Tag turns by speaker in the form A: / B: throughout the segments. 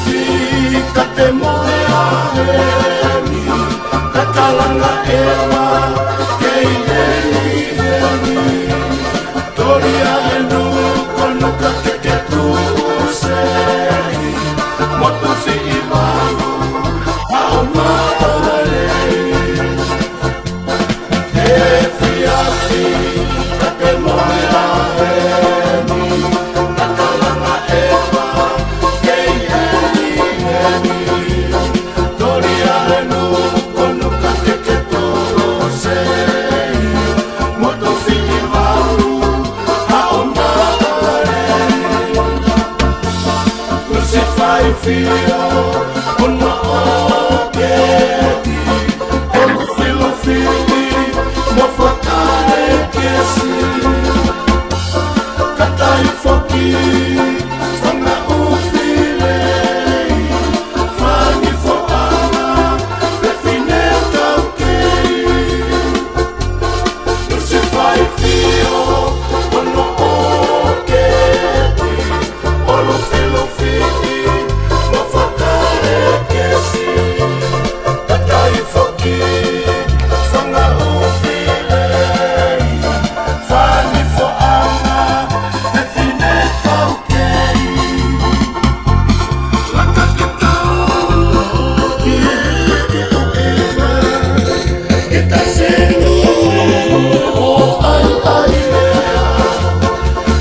A: Fica te moe a hemi, kakalanga ewa, kei hemi, toria enu kono kakeke kusei, motu si imaru, hao maarei. E fia fica te moe a hemi, kakalanga ewa, kei hemi, toria enu kono kakeke kusei, motu si imaru, hao maarei. Se fai fio con ma oketi e mo filo fili mo fatale che si katai foki fanga ufile fani fo ama pe fine tauke se fai fio con ma oketi o lo filo fili mo fatale che si katai foki fanga ufile fani fo ama pe fine tauke la kaketau che sta sendo o ai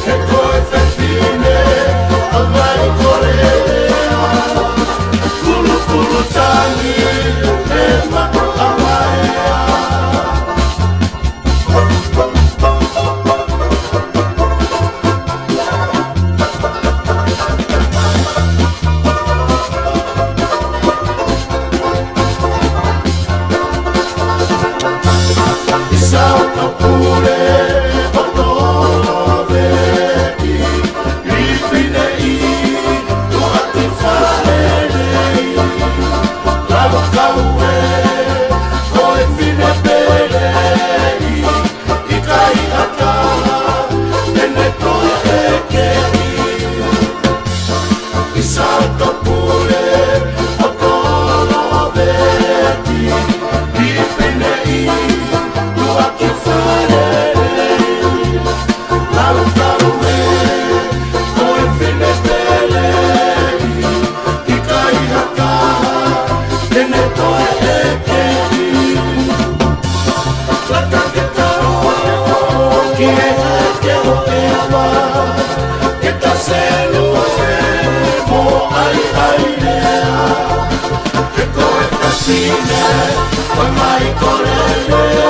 A: e coi fine vai correre kulu kulu tani e ma amaya salta pure vedi ripide tu atti fare la caue coi fine bene i cai a casa e ne toie che i salto pure vedi ripide tu atti fare la caue coi fine bene i cai a casa e ne toie che la kaketau che voleva che ta selo mo ai che come fascina poi mai correre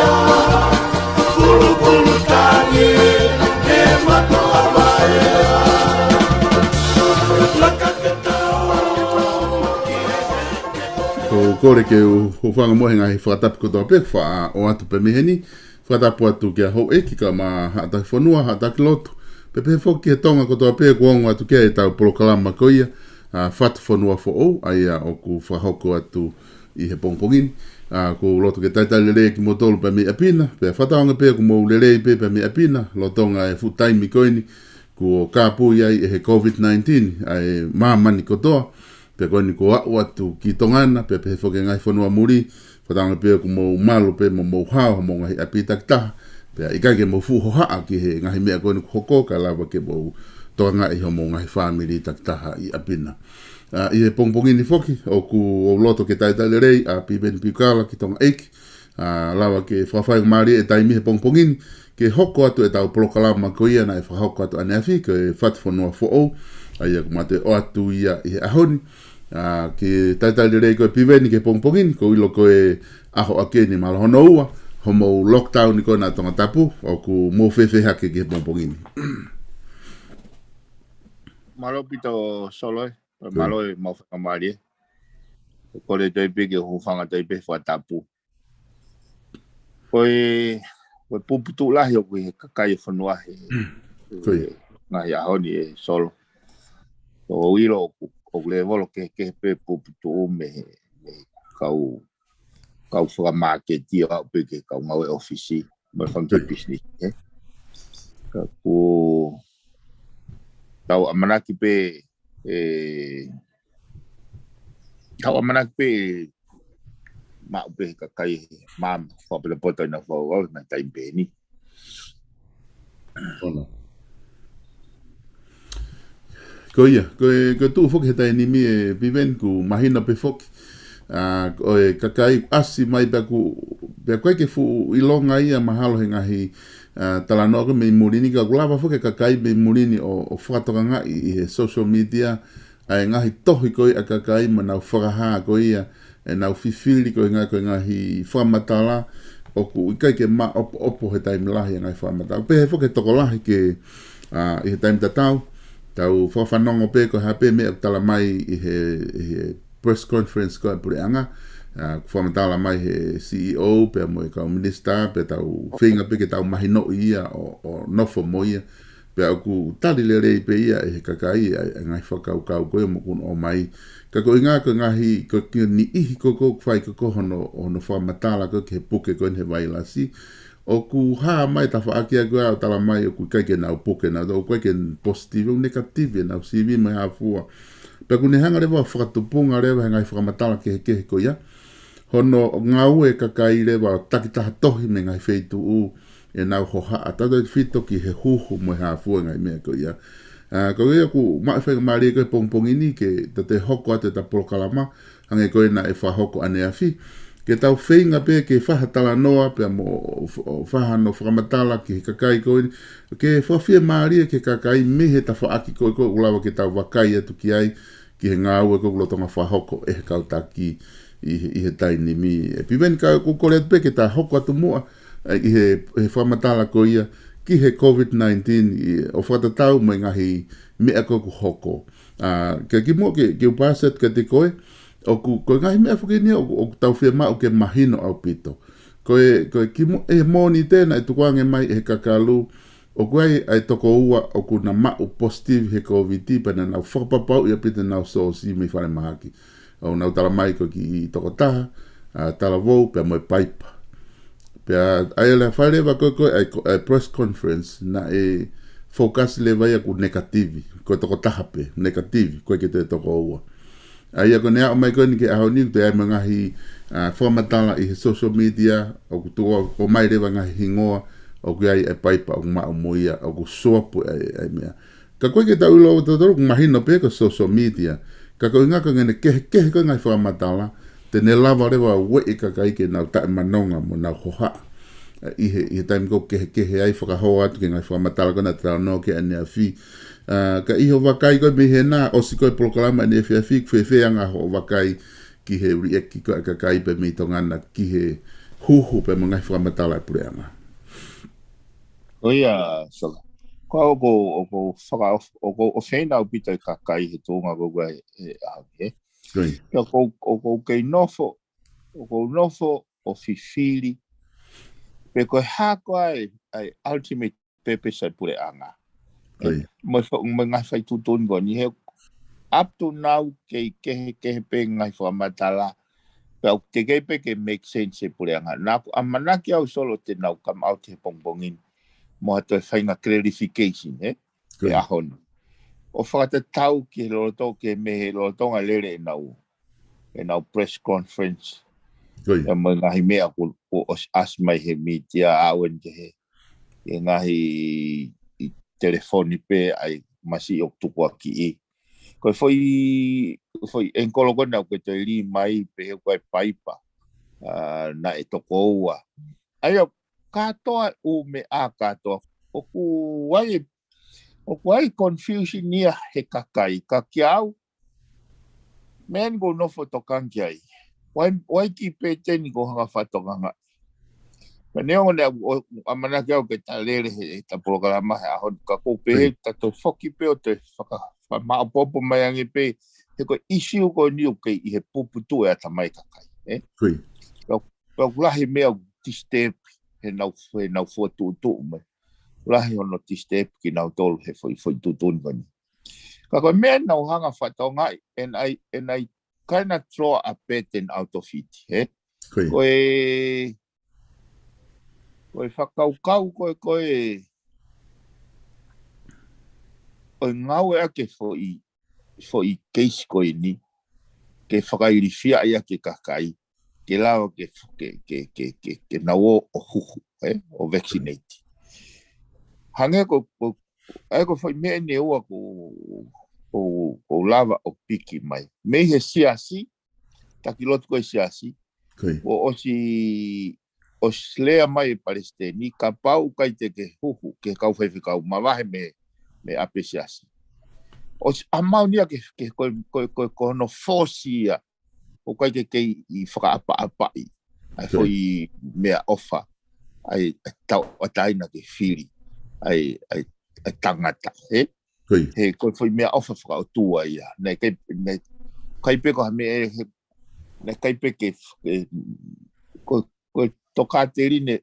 A: kulu kulu tani e mato amaya la kaketau
B: Ko kore ke o whanga mohe ngai whakatapu kotoa pe wha o atu pe meheni. Whakatapu atu kia hou eki ka ma hata whanua, hata ki lotu. Pe pe whoki he tonga kotoa pe kuongo atu kia e tau polokalama ko ia. Whatu whanua fo ou, aia o ku whahoko atu i he pongpongini. Ko lotu ke taitai lele ki motolu pe mi apina. Pe whataonga pe ku mou lele pe pe mi apina. Lotonga e futaimi koini. Ko kāpū iai e he COVID-19 ai mamani kotoa. Pe koni ko atu ki tongana, pe pe whoke ngai whanua muri, whatanga pe ko mou malu pe mou hao, mou ngahi api takitaha, pe ikai ke mou fuho haa ki he ngahi mea koni ko hoko, ka lawa ke mou toa ngai ho mou ngahi whamiri takitaha i apina. I he pongpongini whoki, o ku o loto ke taitale rei, a pi beni pikala ki tonga eiki, lawa ke whawhai maari e taimi he pongpongini, ke hoko atu e tau polokalama ko ia na e whahoko atu aneafi, ke whatu whanua who'ou, aia ku mate o atu ia i he ahoni, ke taitali rei koe piveni ke pongpongini, ko ilo koe aho ake ni malahono ua, ho mou lockdown ni koe na tonga tapu, o ku mou fefe hake ke pongpongini.
C: Malo pito solo malo e mau whakamari kore teipe ke hufanga teipe whatapu koe puputu lahi o koe kakai whanua he ngahi ahoni e solo o wilo o le volo ke pe puputu me kau whakamake au pe ke kau ngau e ofisi me whanke business ku tau amanaki pe Tau amanak pe ma pe kakai mam fa pe poto na fa o na tai pe ni.
B: Ona. Ko ia, ko tu foki tai ni mi e viven ku mahina pe foki. O e kakai asi mai pe ku pe koe ke fu ilonga ia mahalo he ngahi talanoa me murini ka kulava foki kakai me murini o whakatokanga i social media ai ngahi tohi koe a kakai ma nau whakaha koe ia e nau whiwhiri koe ngahi whamatala o ku ikai ke ma opo he taimi lahi ngai whamatala. Pe he foki toko lahi ke i he taimi tatau tau whawhanongo pe ko hape me tala mai i he press conference ko pure anga whamatala mai he CEO pe mo ka minister pe tau whinga pe ke tau mahino ia o nofo mo ia pe aku tali le rei pe ia e kakai ngai whakau koe mo kun o mai ka ko inga ko ngahi ko ni ihi ko whai ko hono whamatala ko ke puke ko he vailasi o ku ha mai ta whaakia koe au tala mai o ku kai ke nau puke na o koe ke positive o negative na CV mai hafua pe ku ne hanga rewa whakatupunga rewa ngai whakamatala ke ko ia hono ngau e kakai rewa takitaha tohi me ngai wheitu u e nau hoha a tata whito ki he huhu mo hafua ngai mea ko ia ko ia ku mai whaika maari koe pongpongini ke te hoko ate ta polokalama hange koe na e whahoko ane afi ke tau whainga pe ke whahatala noa pe mo whahano whakamatala ki he kakai koe ke whawhia maari ke kakai mehe ta whaaki koe koe ulawa ke tau wakai atu ki ai ki he ngāua koe ulotonga whahoko e he kautaki i he taini mi e piwen ka kukore pe ke ta hoko atu mua i he whamatala ko ia ki he COVID-19 o whatatau mai ngahi mea ko ku hoko ke ki mo ke upaset ke te koe o ku ngahi mea whakini o tau whia mau ke mahino au pito koe ki mo e moni tēna e tukuange mai e kakalu o koe ai toko ua o ku na mau positive he COVID pana nau whakapapau ia pita nau so si me whare mahaki o nau tala mai ko ki toko taha tala vou pe mo paipa pe ai la whare wa koe ai press conference na e focus le vai ku negative ko toko taha pe negative koe ke te toko ua ai ko nea o mai ko ni ke aho ni te ai mangahi whamatala i social media o ku tua o mai rewa ngahi hingoa o ku ai paipa o ma o moia o ku soapu ai mea ka koe ke tau ilo o totoro ku mahino pe ko social media ka koe ngaka ngene kehe koe ngai whamatala te ne lava rewa we i kakai ke nau tae manonga mo nau hoha i he taimi ko kehe ai whakahoa atu ke ngai whamatala kona te tala no ke ane a fi ka iho wakai koe mihe nā o si koe polokalama ane a fi a fi kwewhe anga ho wakai ki he rieki koe kakai pe mi tongana ki he huhu pe mo ngai whamatala e pure anga
C: Oia, so ko whaka o whenau pita i kakai he tōnga koe e ahi,
B: Koi.
C: Ia ko kei nofo, o whiwhiri, pe koe hako ai ultimate purpose ai pure anga.
B: Koi.
C: Mai ngai whai tutun ko ni he up to now kehe pe ngai whamatala, pe au te kei pe ke make sense e pure anga. Nā amanaki au solo te nau come out he pongpongin. Mo hata whainga clarification, e ahon. O whakata tau ki he loroto ke me he lorotonga lere e nau press conference. E mai ngahi mea ko as mai he media awen ke he. E ngahi i telefoni pe ai masi o tukua ki i. Koe foi enkolo kona koe te li mai pe he koe paipa na e toko ua. Ai katoa u me a katoa o ku ai confusion nia he kakai ka kiau men go no fotokan kiai wai ki pe teni go hanga fatonganga paneo ne amana kiau ke talere he ta programa ha ka ko pe ta to foki pe o te fa ma popo mai angi pe he ko issue ko ni o ke i he puputu e ta mai kakai
B: Koi.
C: Ko lahi mea tiste he nau fotu mai lahi ono tiste ki nau tol he foi tutun bani ka ko mea nau hanga fatonga and I kind of throw a pattern out of it koe whakaukau koe o ngau e ake foi case koe ni ke whakairifia ia ke kakai, ke lao ke nao o huhu, o vaccinate. Hange ko whai mea ne ua ko lava o piki mai. Me he siasi, taki lotu koe siasi, o lea mai Palestini, ka pau kai te ke huhu, ke kau whaiwhikau, mawahe me ape siasi. O amau nia ke no fosia, o kai ke i whakaapa i, ai foi mea ofa, ai tau ataina ke whiri, ai tangata, he koe foi mea ofa whakautua ia, nei kai peko ha me nei kai peke koe toka te rine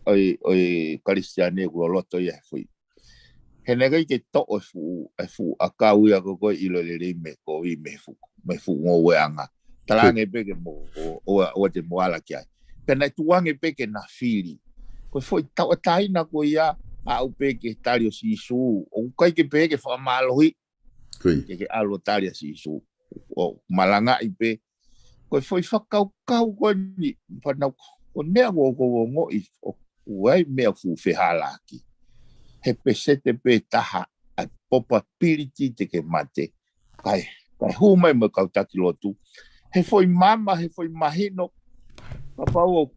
C: oi Karistiane kua loto ia foi. He negai ke to e fu a kau ia ko ilo le me ko I me fu ngo weanga. Talange peke mo o te moala kia. Pena tuange peke na fili. Ko foi tau taina ko ia a u peke tario si su. O kai ke peke fa malohi. Ke alo taria si su. O malanga I pe. Ko foi whakau ko ni whanau. Ko nea ngo I uai mea fu whihalaki. He pesete pe taha a popa piriti te ke mate. Kai humai me kautaki lotu. He foi mama, he foi mahino. Kapau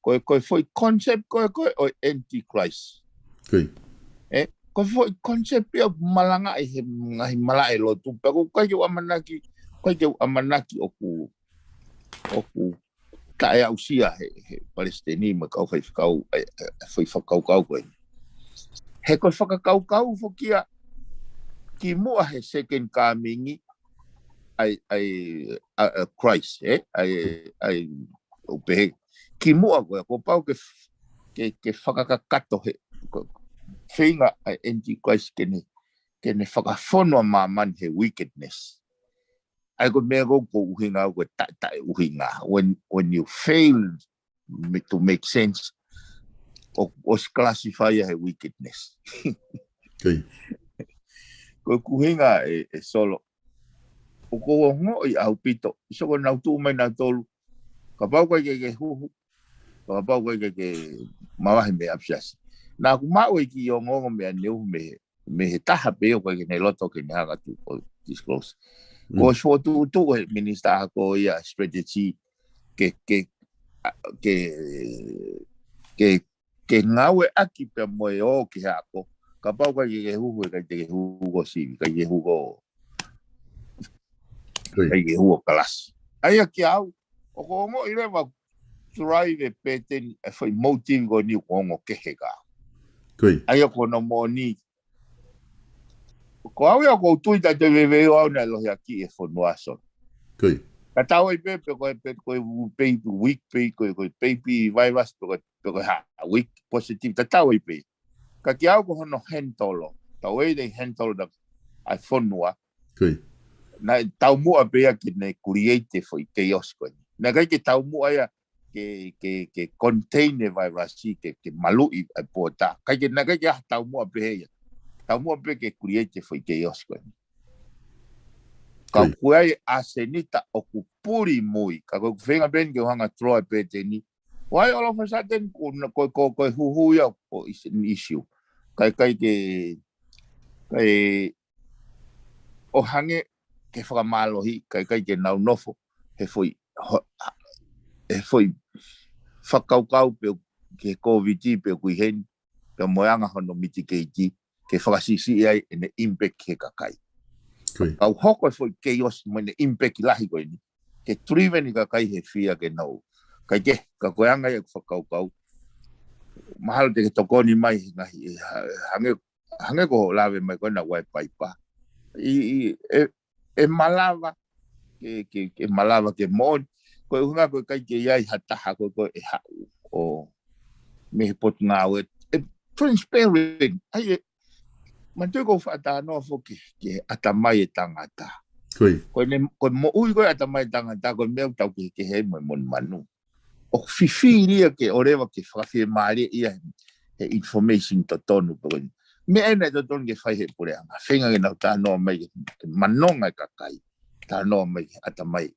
C: koe foi concept koe o antichrist. Koe foi concept pia malanga he ngahi malae lotu. Pako kai ke amanaki oku tae au sia he Palestini me kau foi whakau koe. He koe whakakau fokia ki mua he second coming ai Christ, ai upehe. Ki mua koe, ko pau ke whakakakato he whinga ai anti-Christ kene whakafonua maman he wickedness. Ai ko mea ko uhinga ko tai uhinga. When you fail to make sense, o classify he wickedness. Ko kuhinga e solo. O ko ngo I au pito. So ko nau tu mai na tolu. Ka pau ko ke huhu. Ka pau ko ke mawahe me apsiasi. Na ku mau ki o ngo me aneu me he taha pe o ke ne loto ke ne haga tu ko disclose. Ko so tu he minister ko ia strategy ke ngawe aki pe moe o ki hako. Ka pau ka ke huhu ka te hugo si, ka ke hugo kalas. Ai ki au, o ko mo I lewa drive peten e foi motive go ni ko ngo kehega. Ai ko no mo ni. Ko au ya ko tuita te veve o na lo ya ki e fonua so. Ka tau I pe ko pe week pe ko pe virus ko ha week positive ta tau I pe. Ka ki au ko no hentolo. Ta way they handle the I fonua. Na tau mua pe ki ne create foi chaos ko. Na kai ki tau mua ya ke contain the virus ke malu I pota. Kai ki na kai ki tau mua pe ya. Tau mua pe ke create foi chaos ko. Ka kuai asenita o kupuri mui. Ka ko venga ben ke hanga troa pe teni. Why all of a sudden ko huhu ya ko is an issue. Kai ke o hange ke whakamalohi kai ke nau nofo he foi whakaukau pe ke COVID pe kui hen pe moanga hono mitigate ke whakasisi ai ene impact he kakai. Kau hoko foi chaos mo ene impact lahi koe ni. Ke driven I kakai he fia ke nau. Kai ke ka koeanga ia whakaukau. Mahalo te ke tokoni mai ngahi hange ko lawe mai koe na wai paipa. E malava ke malava ke mon ko hunga ko kai ke ia hataha ko e ha o me pot ngawe transparent ai man tu ko fata no fo ke atamai tangata ko mo ui ko atamai tangata ko me tau ke he mo mon manu o fifiria ke oreva ke fafi mari ia he information to tonu ko me ena to ton ke fai he pure anga finga ke na ta no mai manonga kakai ta no mai ata mai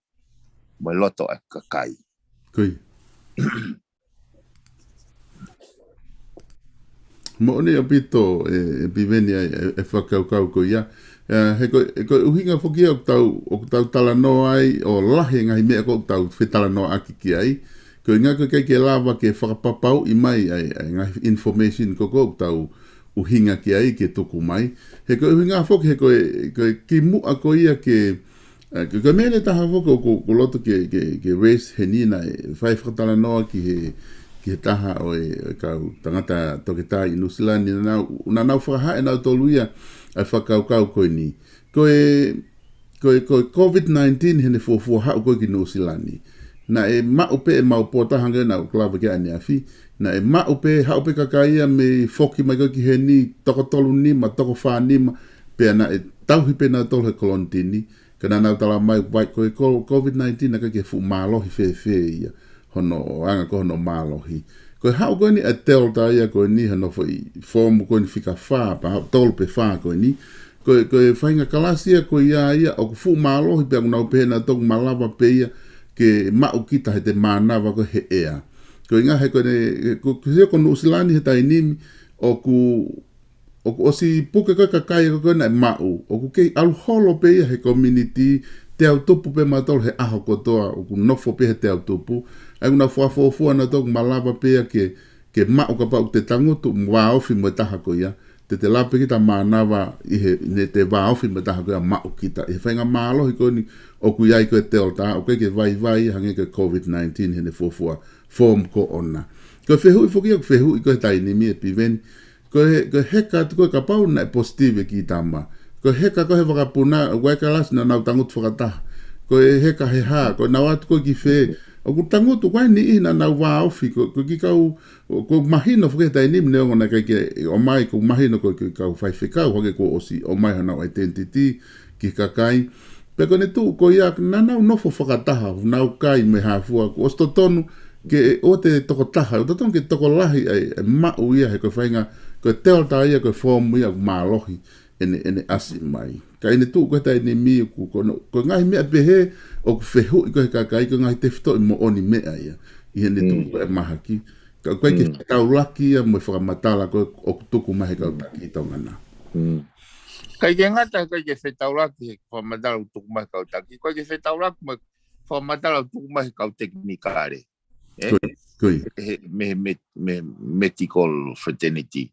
C: mai loto a kakai
B: Koi. Mo ni apito biveni e whakaukau ko ia. He ko uhinga whoki o tau tala no ai o lahi ngai mea ko tau whetala no aki ki ai. Ko inga ko kei ke lava ke whakapapau i mai ai ngai information ko tau uhinga ki ai ke tuku mai. He ko uhinga whoki he ko ki mua ko ia ke ko mene taha whoko ko loto ke race he nina e whai whakatala no aki he ki taha o kau tangata toke tā i Nusilani na nau whakahae nau toluia ai whakaukau koe ni. Koe COVID-19 hene fōfua hau koe ki Nusilani. Na e maupe e maupōtahanga na uklava ki ane awhi. Na e maupe haupe kakaia me whoki mai koe ki he ni toko tolu nima, toko wha nima. Pea na e tauhi pe na tolu he kolontini. Kana nau tala mai vai koe COVID-19 na kake fu mālohi whewhe ia. Hono anga ko hono mālohi. Ko hau koe ni a telta ia koe ni hano formu koe ni whika whā, pa tolu pe whā koe ni. Koe whainga kalasia koe ia o fu mālohi pe angunau pēna toku malawa pe ia ke mau kita he te mānawa koe he ea. Koe ngā he koe ne, ko Nusilani he tai nimi o si puke koe kakai koe na e mau. O ku kei aluholo pe ia he community te au tupu pe matolo he aho kotoa o ku nofo pe he te au tupu. Ai una fuafua na toku malava pea ke mau ka pau te tangutu waofi mo taha ko ia. Te lape kita manawa ne te waofi mo taha ko ia mau kita. E whainga mālohi ko ni o ku iai ko e telta o ke vai hange ke COVID-19 hene fuafua form ko ona. Ko whehui fuki o whehui ko he tainimi e piveni. Ko heka ko ka pau na e positive ki tama. Ko heka ko he wakapuna waikalas na nau tangutu whakataha. Ko heka he ha ko na watu ko ki whe o ku tangutu kai ni ina na waofi ko ki kau ko mahino fuke tai nim ne ona ke o mai ko mahino ko kau fai fikau hoke ko osi o mai hana identity ki kakai pe ko ne tu ko ia na na no fo fakataha na kai me hafua ko sto tonu ke o te toko taha o tonu ke toko lahi ai ma u ia he ko fainga ko telta ia ko form ia malohi ene asi mai kai ne tu ko tai ni mi ko ngai me behe o ku fehu ko kakai ko ngai te fito mo oni me ia i ne tu ko mahaki ka ko ke taulaki mo fa matala ko o tuku mai ka ki tongana
C: kai ke ngata kai ke fetaulaki fa matala tuku mai ka taki ko ke fetaulaki mo fa matala tuku mai ka teknikare me medical fraternity.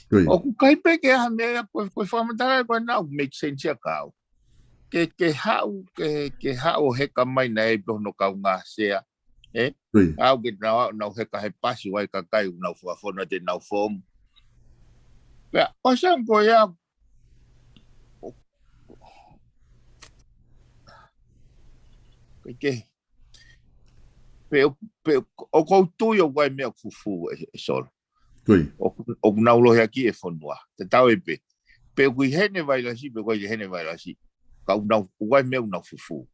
C: O ku kai pe ke ha me ko whamatara ko na make sense ya kau. Ke hau he ka mai na e no kau ngā sea. Au ke na he ka he pasi wai ka kai na whafona te na form. Pea, o sang ko ya ke o kou tui o wai mea fufu e solo. O naulo he aki e whanua. Te tau e pe. Pe kui hene vai lasi, pe kui hene vai lasi. Ka unau, uai mea unau fufu.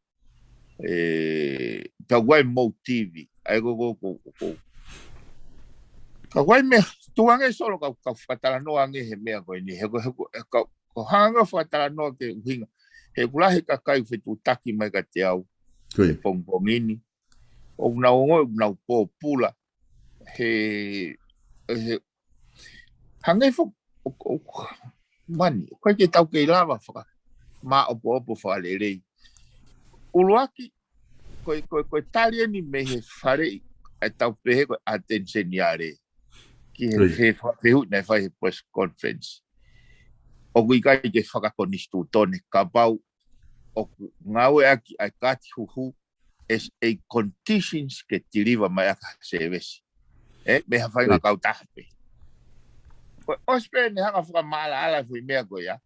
C: Ka uai mou TV. Ai ko. Ka uai mea, tuange solo ka whatara noa nge he mea koe ni. Ko hanga whatara noa ke uhinga. He kulahe ka kai whetu taki mai ka te au. He pongpongini. O unau ngoi, unau pō pula. He hangai fo mani ko ke tau ke lava fa ma opo fa le uluaki ko talia ni me he fare e tau pe ko attention yare ki he hu na fa press conference o kui kai ke fa ko ni stutone ka pau o ngawe aki ai kati hu es a conditions que tiriva mai aka service me ha fai ngakau tape. O spene hanga fuka mala ala fui mea ko ya.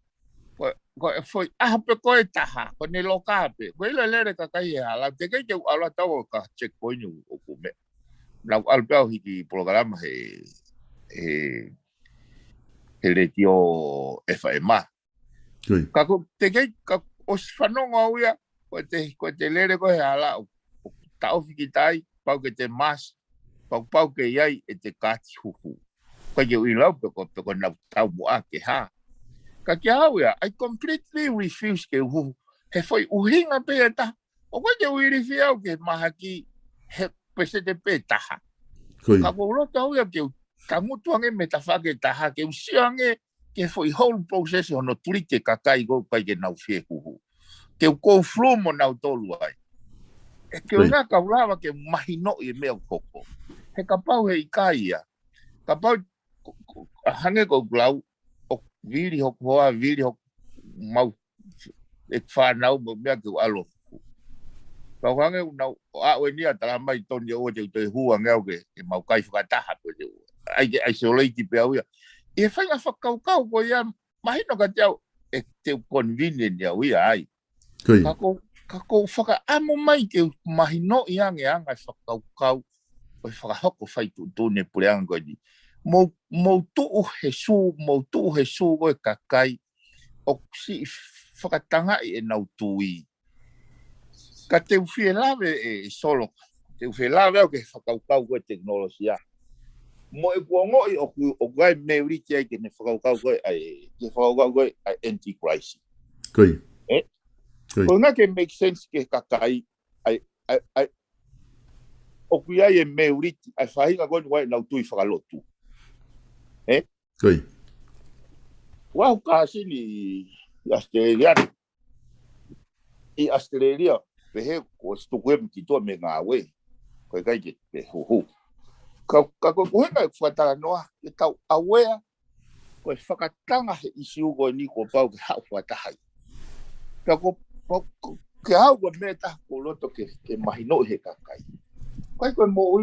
C: Ko foi pe ko taha ko ne lokape. Ko ile lere ka kai ala te ke ala tau ka checkpoint o ku me. La alpeo hiki programa he le tio FMA. Ka ko te ke ka os fanonga uia ko te lere ko ala tau fiki tai pau ke te mas pau ke iai e te kati huhu. Ka ke ui lau peko na tau mua ke ha. Ka ke hau ia, I completely refuse ke huhu he foi uhinga pe ta o ko te wiri fia o ke mahaki he pese te pe taha
B: Koi.
C: ka ko lo tau ya ke ka mutu ange metafake taha ke usiange ke foi whole process ono turi ke kakai go kai ke nau fie kuhu ke ko flow mo nau tolu ai e ke nga ka ulawa ke mahino i mea koko he ka pau he ikaia ka pau hange ko glau o viri ho hoa viri ho mau e whanau mo mea ke alo ka hange nau a o ni ata mai ton yo o te hua ngau ke mau kai whakataha ko te ai se olei ki pe au ia e whainga whakaukau ko ia mahino ka te au e te convenient ia ui ai
B: Koi.
C: ka ko whakaamo mai ke mahino i ange anga whakaukau o whakahoko whaitu tūne pureanga koe ni mo tuu he su o e kakai o si whakatanga i e nau tui ka te uwhie lawe e solo te uwhie lawe o ke whakaukau koe teknolosia mo e kuongo i o gai meuriti ai ke ne whakaukau koe ai anti-crisis
B: Koi.
C: ko nga ke make sense ke kakai ai o kuia e meuriti ai whahinga koe wai nau tui whakalotu
B: Koi.
C: wau kasi ni Australia i Australia pehe ko stukuem ki to me nga we ko kai ke pe hu ka ko nga whatara noa e tau awea ko whakatanga he isiu ko ni ko pau ke hau whatahai ka ko ke hau ko meta ko loto ke mahino he kakai kai ko mo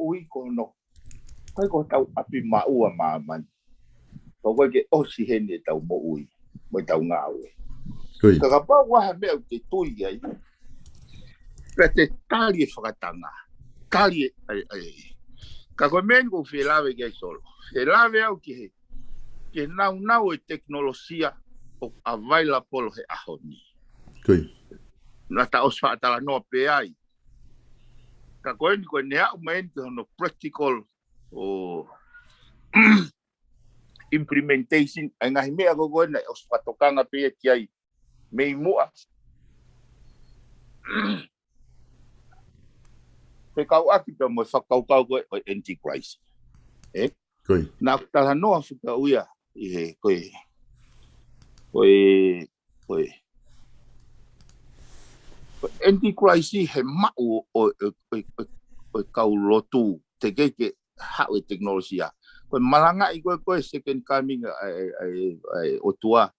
C: ui ko no kai ko tau api maua man ko ke osi hene tau mo ui mo tau nga we
B: Koi.
C: ka pa wa ha me te tui ai te tali whakatanga tali ai ka ko men ko filave ke solo filave au ki he ke nau e teknolosia o available he ahoni
B: Koi.
C: na ta os fatala no pe ai ka ko ni ko ne au men ko no practical o implementation nga me ko ko na os fatokanga pe ki ai me mua pe kau aki pe mo whakau ko anti-crisis
B: Koi.
C: na tala noa fuka uia i he koe anti-crisis he mau o kau lotu te keke hau e teknolosia koe malanga i koe second coming ai o tua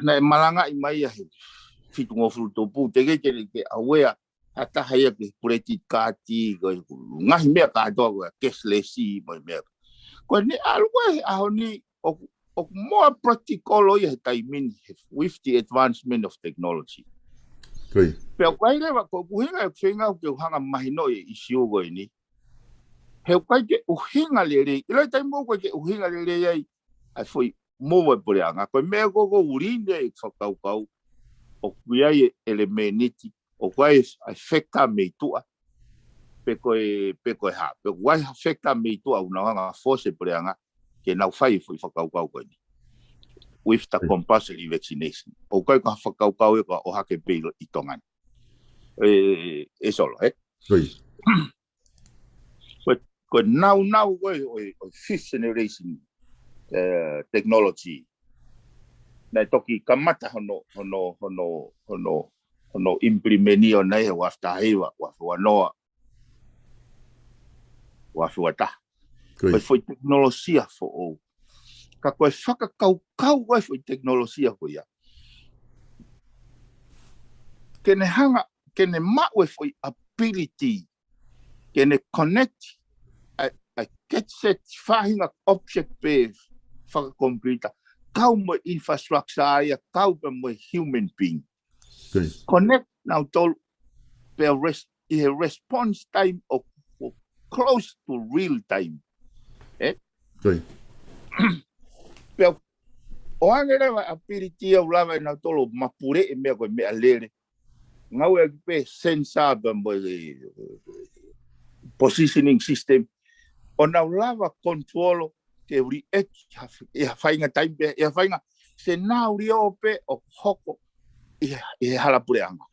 C: na malanga i mai a he fitungo frutopu te ke awea ata haia ke credit card ko ngahi mea ka do cashless mo mea ko ni alwa ahoni o more practical o ye timing with the advancement of technology
B: Koi.
C: pe ko ile ko kuhinga finga ke hanga mahino e isiu go ni he ko ke uhinga lele ile taimo ko ke uhinga lele ai ai foi mo por anga ko me go urinde e whakaukau o kuia elemeniti o quai affecta me tua pe koe ha pe quai affecta me tua una nga force por anga que não fai foi whakaukau ko ni with the compulsory vaccination o koe ka whakaukau e o hake pelo i tongan e solo
B: Koi.
C: ko now o fifth generation technology na toki kamata hono implementio na e wafta hiwa wanoa wafuata
B: Koi.
C: foi teknolosia fo o ka koe whakakau foi teknolosia ko ia kene hanga kene mawe foi ability kene connect a get set fahinga object based whakakompleta kau mo infrastructure ia kau mo human being
B: Koi.
C: connect now tol pe response time of close to real time
B: Koi.
C: pe o angere wa ability o lava na tolo mapure e me ko me alere ngau e pe sensor mo positioning system o na lava control que react ya fainga time ya fainga se nauri ope o hoko i hala pureanga.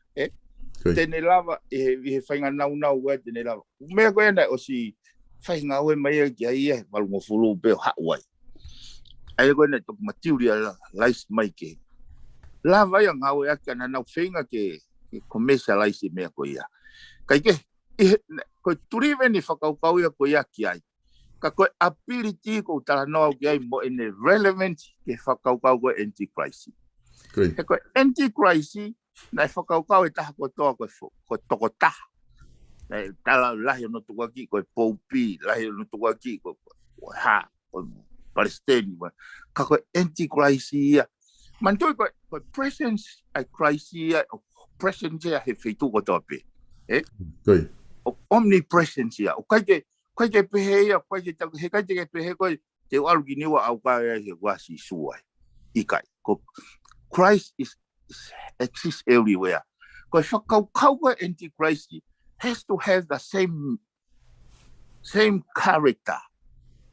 C: Tene lava i whainga nau e tene lava. Mea koe nei o si whainga oe mai e ki ai walungo fulu pe o hauai. Ai koe nei toku matiuri a laisi mai ke. Lava ia ngau e aki ana nau whainga ke commercialize mea koe ia. Kai ke, koe turiwe ni whakaukau ia koe ia ki ai. Ka koe ability ko tala noa ki ai mo ene relevant ke whakaukau koe anti-crisis. He koe anti-crisis nai whakaukau e taha koe toa koe toko taha. Nai tala lahi ono tuku aki koe poupi, lahi ono tuku aki koe ha, koe Palestine. Ka koe anti-crisis ia. Mantoi koe presence ai crisis ia, presence ia he wheitu ko toa pe. O omnipresence ia. O kai ke pehe ia, he kai te pehe koe te waru ki niwa au kai he wasi suai. Ikai. Christ exists everywhere. Koe whakaukau koe anti-Christ has to have the same character.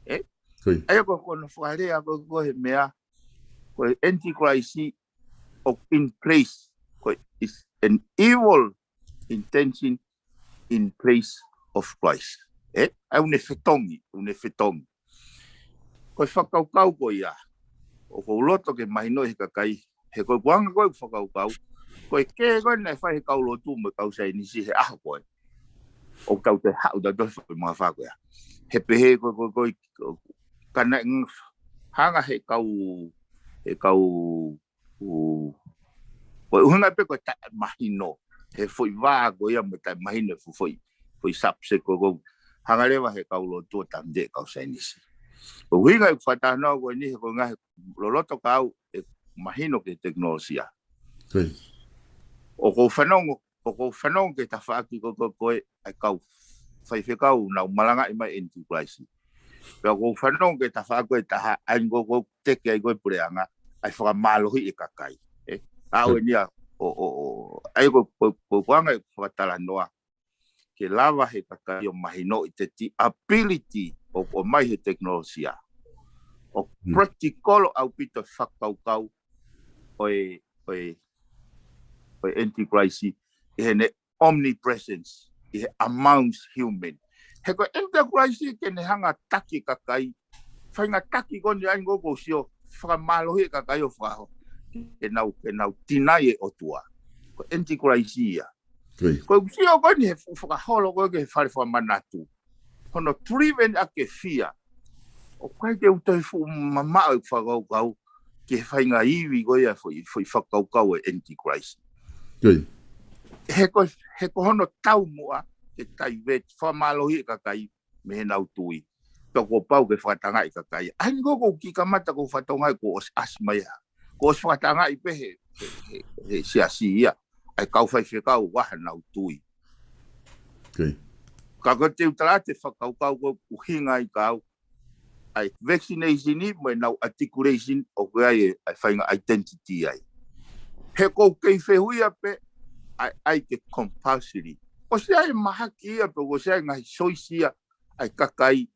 C: Aia koe kono whakarea koe mea koe anti-Christ in place. Koe is an evil intention in place of Christ. Ai une whetongi. Koe whakaukau koe ia. O ko loto ke mahino he kakai. He koe kuanga koe whakaukau. Koe ke koe nei whai he kaulo tū me kau sei nisi he aho koe. O tau te hau da dohi whai mga whakoe. He pehe koe kana hanga he kau koe uhunga pe koe ta mahino. He whai waa koe ia me ta mahino whai sapse koe hanga rewa he kaulo tū tamde kau sei nisi. O hinga i whatanoa koe ni he koe ngahe loloto kau mahino ke teknolosia. O ko whanongo ke ta whaaki koe ai kau whaiwhekau nau malanga i mai anti-crisis. Pea ko whanongo ke ta whaaki koe taha ai ko teke ai koe pureanga ai whakamalohi i kakai. Au e nia ai ko kuanga i whatala noa ke lava he kakai o mahino i te ability o mai he teknolosia. O practical au pito whakaukau Oe anti-crisis, he omnipresence, he amongst human. He koe anti-crisis ke ne hanga taki kakai, whainga taki koni ai ngoko sio, whakamalohi kakai o whaho, ke nau tinai e otua. Koe anti-crisis ia. Koe sio koni he whakaholo koe ke whare whamanatu. Hono driven ake fia. O kai te utoi mamao i whakaukau, ke whainga iwi goia foi whakaukau e anti-Christ. He ko hono tau mua ke tai vet whamalohi kakai me he nau tui. Pea ko pau ke whakatanga i kakai. Ai ko ki kamata ko whatongai ko os asmaya. Ko os whakatanga i pe he siasi ia. Ai kau whaiwhekau waha nau tui. Ka ko te utara te whakaukau ko uhinga i kau. Ai vaccination ni mo nau articulation o ai whainga identity ai. He ko kei whehuia pe ai ke compulsory. O se ai mahaki ia pe o se ai ngai soisia ai kakai.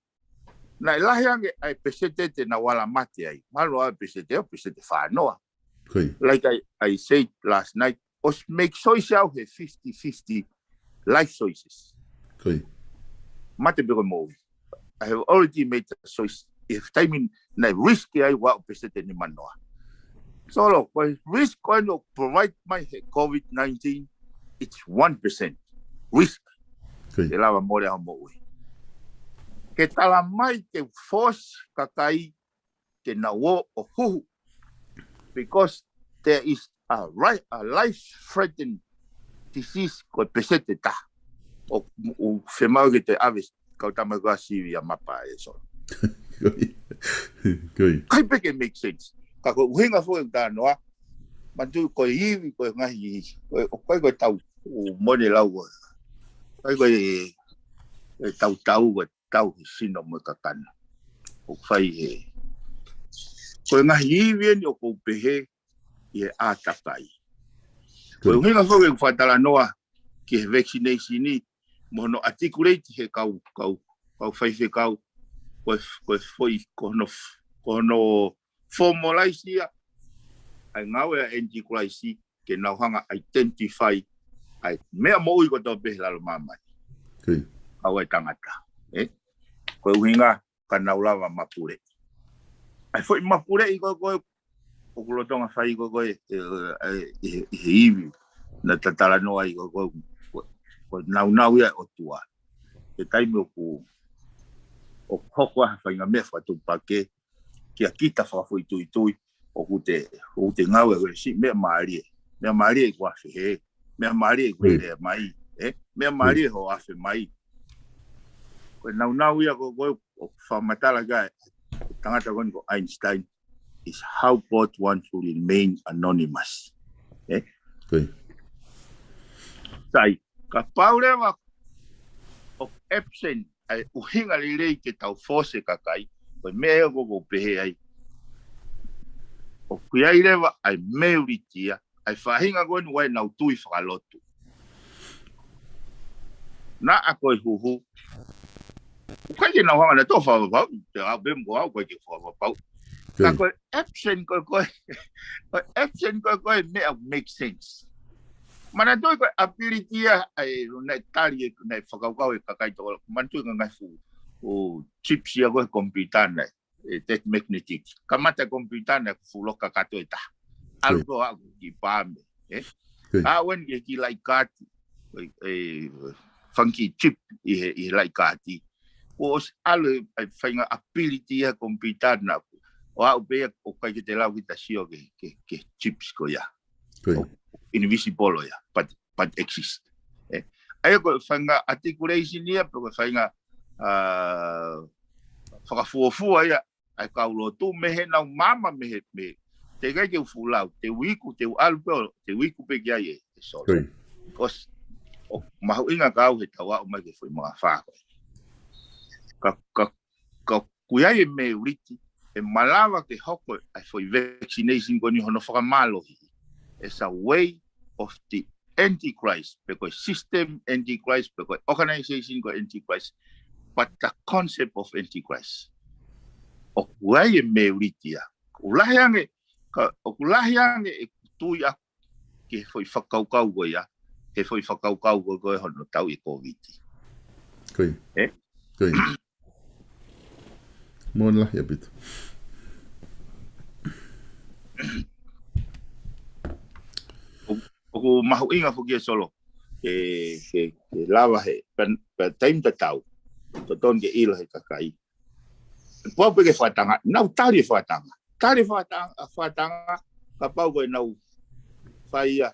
C: Na ilahiange ai pesete te na wala mate ai. Malo ai pesete whanoa. Like I said last night, os make soisia he 50-50 life choices. Mate bego mo. I have already made the choice. If timing na risk I wa pesete ni manoa. So look, risk going to provide my COVID-19, it's 1% risk. Ke lava more ha mo. Ke tala mai ke force kakai ke na wo o hu. Because there is a life-threatening disease ko pesete ta. O femau ke te aves kau tamaga siwi a mapa e so. Kai peke make sense. Kako uhinga fo ta noa. Mantu ko iwi ko ngahi ko tau mone lau. Ko tau sino mo kakana. O fai he. Ko ngahi iwi ni o ko pehe ye atakai. Ko uhinga fo ke fatala noa ke vaccination ni mono articulate he kau fai fe kau ko foi kono formalize ai ngau e antichrist ke nau hanga identify ai mea mo i ko to pe la mama
B: Kei.
C: au ai tangata ko winga ka nau lava mapure ai foi mapure i ko o ko tonga fai ko e hivi na tatala no ai ko nau ia o tua e taimi o hoko a whainga mea whatu pake ki a kita whawhoi tui o te ngau e si mea maari e kua whihe mea maari e kua rea mai mea maari e ho awhi mai koe nau ia ko o whamatala kai tangata koni ko Einstein is how God wants to remain anonymous
B: Kei.
C: Tai ka paurewa o absent ai uhinga lirei ke tau fose kakai koe mea ko pehe ai o kuia i rewa ai meuritia ai whahinga koe wai nau tui whakalotu na a koe huhu ukai ke nau hanga na tō whawapau te au bembo au koe ke whawapau ka koe absent koe absent koe mea make sense mana toi koe abilitia ai nei tari e nei whakaukau e kakai tōla mantu e ngai fu o chips ia koe computer nei that magnetic kamata computer na fuloka kato ita algo aku ki pame wen ki like kati funky chip i like kati os ale fainga ability ya computer na o au be o kai te lau kita sio ke chips ko ya invisible ya but exist ai ko fainga articulation ya ko fainga whakafuafua ia ai kaulo tu mehe nau mama mehe te kai ke ufulau te wiku te alpo te wiku pe kia ye so kos o mahu inga kau he tawa o mai ke foi mga whako ka kuia e me uriti e malawa ke hoko ai foi vaccination koni hono whakamalohi it's a way of the antichrist because system antichrist because organization ko antichrist but the concept of antichrist o kuai e me uritia ulahiange o kulahiange e tui a ke foi whakaukau go ia he foi whakaukau go hono tau i COVID
B: koi koi mon la yapit
C: o mahu inga fuki solo ke lava he pa time tau to ton ke ilo he kakai po pe ke fatanga nau tari fatanga ka pau ko nau faia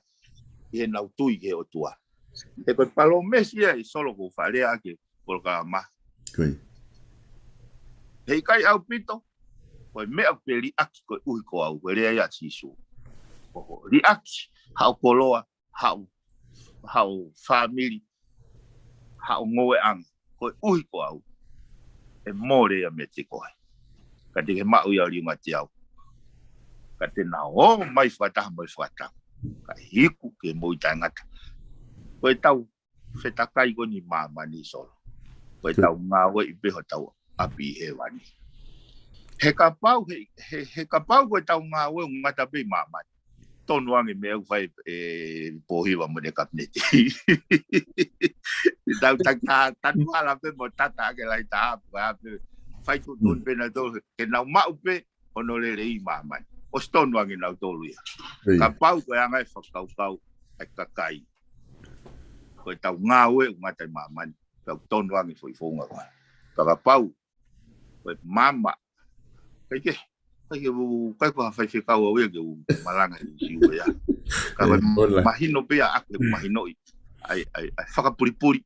C: e nau tui ke o tua e ko palo mesia i solo ko farea ke programa
B: koi
C: hei kai au pito ko me au peli aki ko ui ko au ko rea ya sisu o ri aki hau koloa hau family hau ngoe ang ko ui ko au e more ya me te koe ka te ke mau ia ringa te au ka te na o mai whata ka hiku ke mo i tangata koe tau whetakai ko ni mamani solo koe tau ngā we i peho tau api he wani he ka pau koe tau ngā we ngata pe mamani tonu ange me au whai pohiwa mo ne kapneti tau tatu ala pe mo tata ake lai ta apu fai tu tun pe na to ke nau mau pe ono le rei mamani o stonu ange nau tolu ia ka pau koe angai whakaukau ai kakai koe tau ngā we ngata mamani tau tonu ange foi fonga koe ka pau koe mama kai ko fai kau o ke malanga si o ya ka mahino pe a ke mahino ai whakapuripuri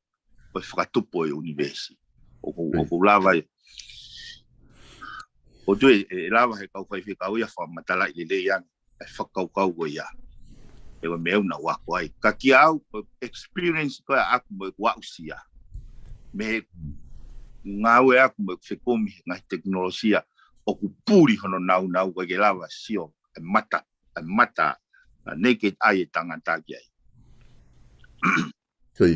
C: o whakatupo e universi o lava o tu e lava he kau fai kau ia whamatala i le yang ai whakaukau o ia e wa meu na wako ai ka ki au experience ko aku mo wausia me ngawe aku mo fekomi ngai teknologia o kupuri hono nau ko ke lava sio e mata naked eye tangata ki ai
B: koi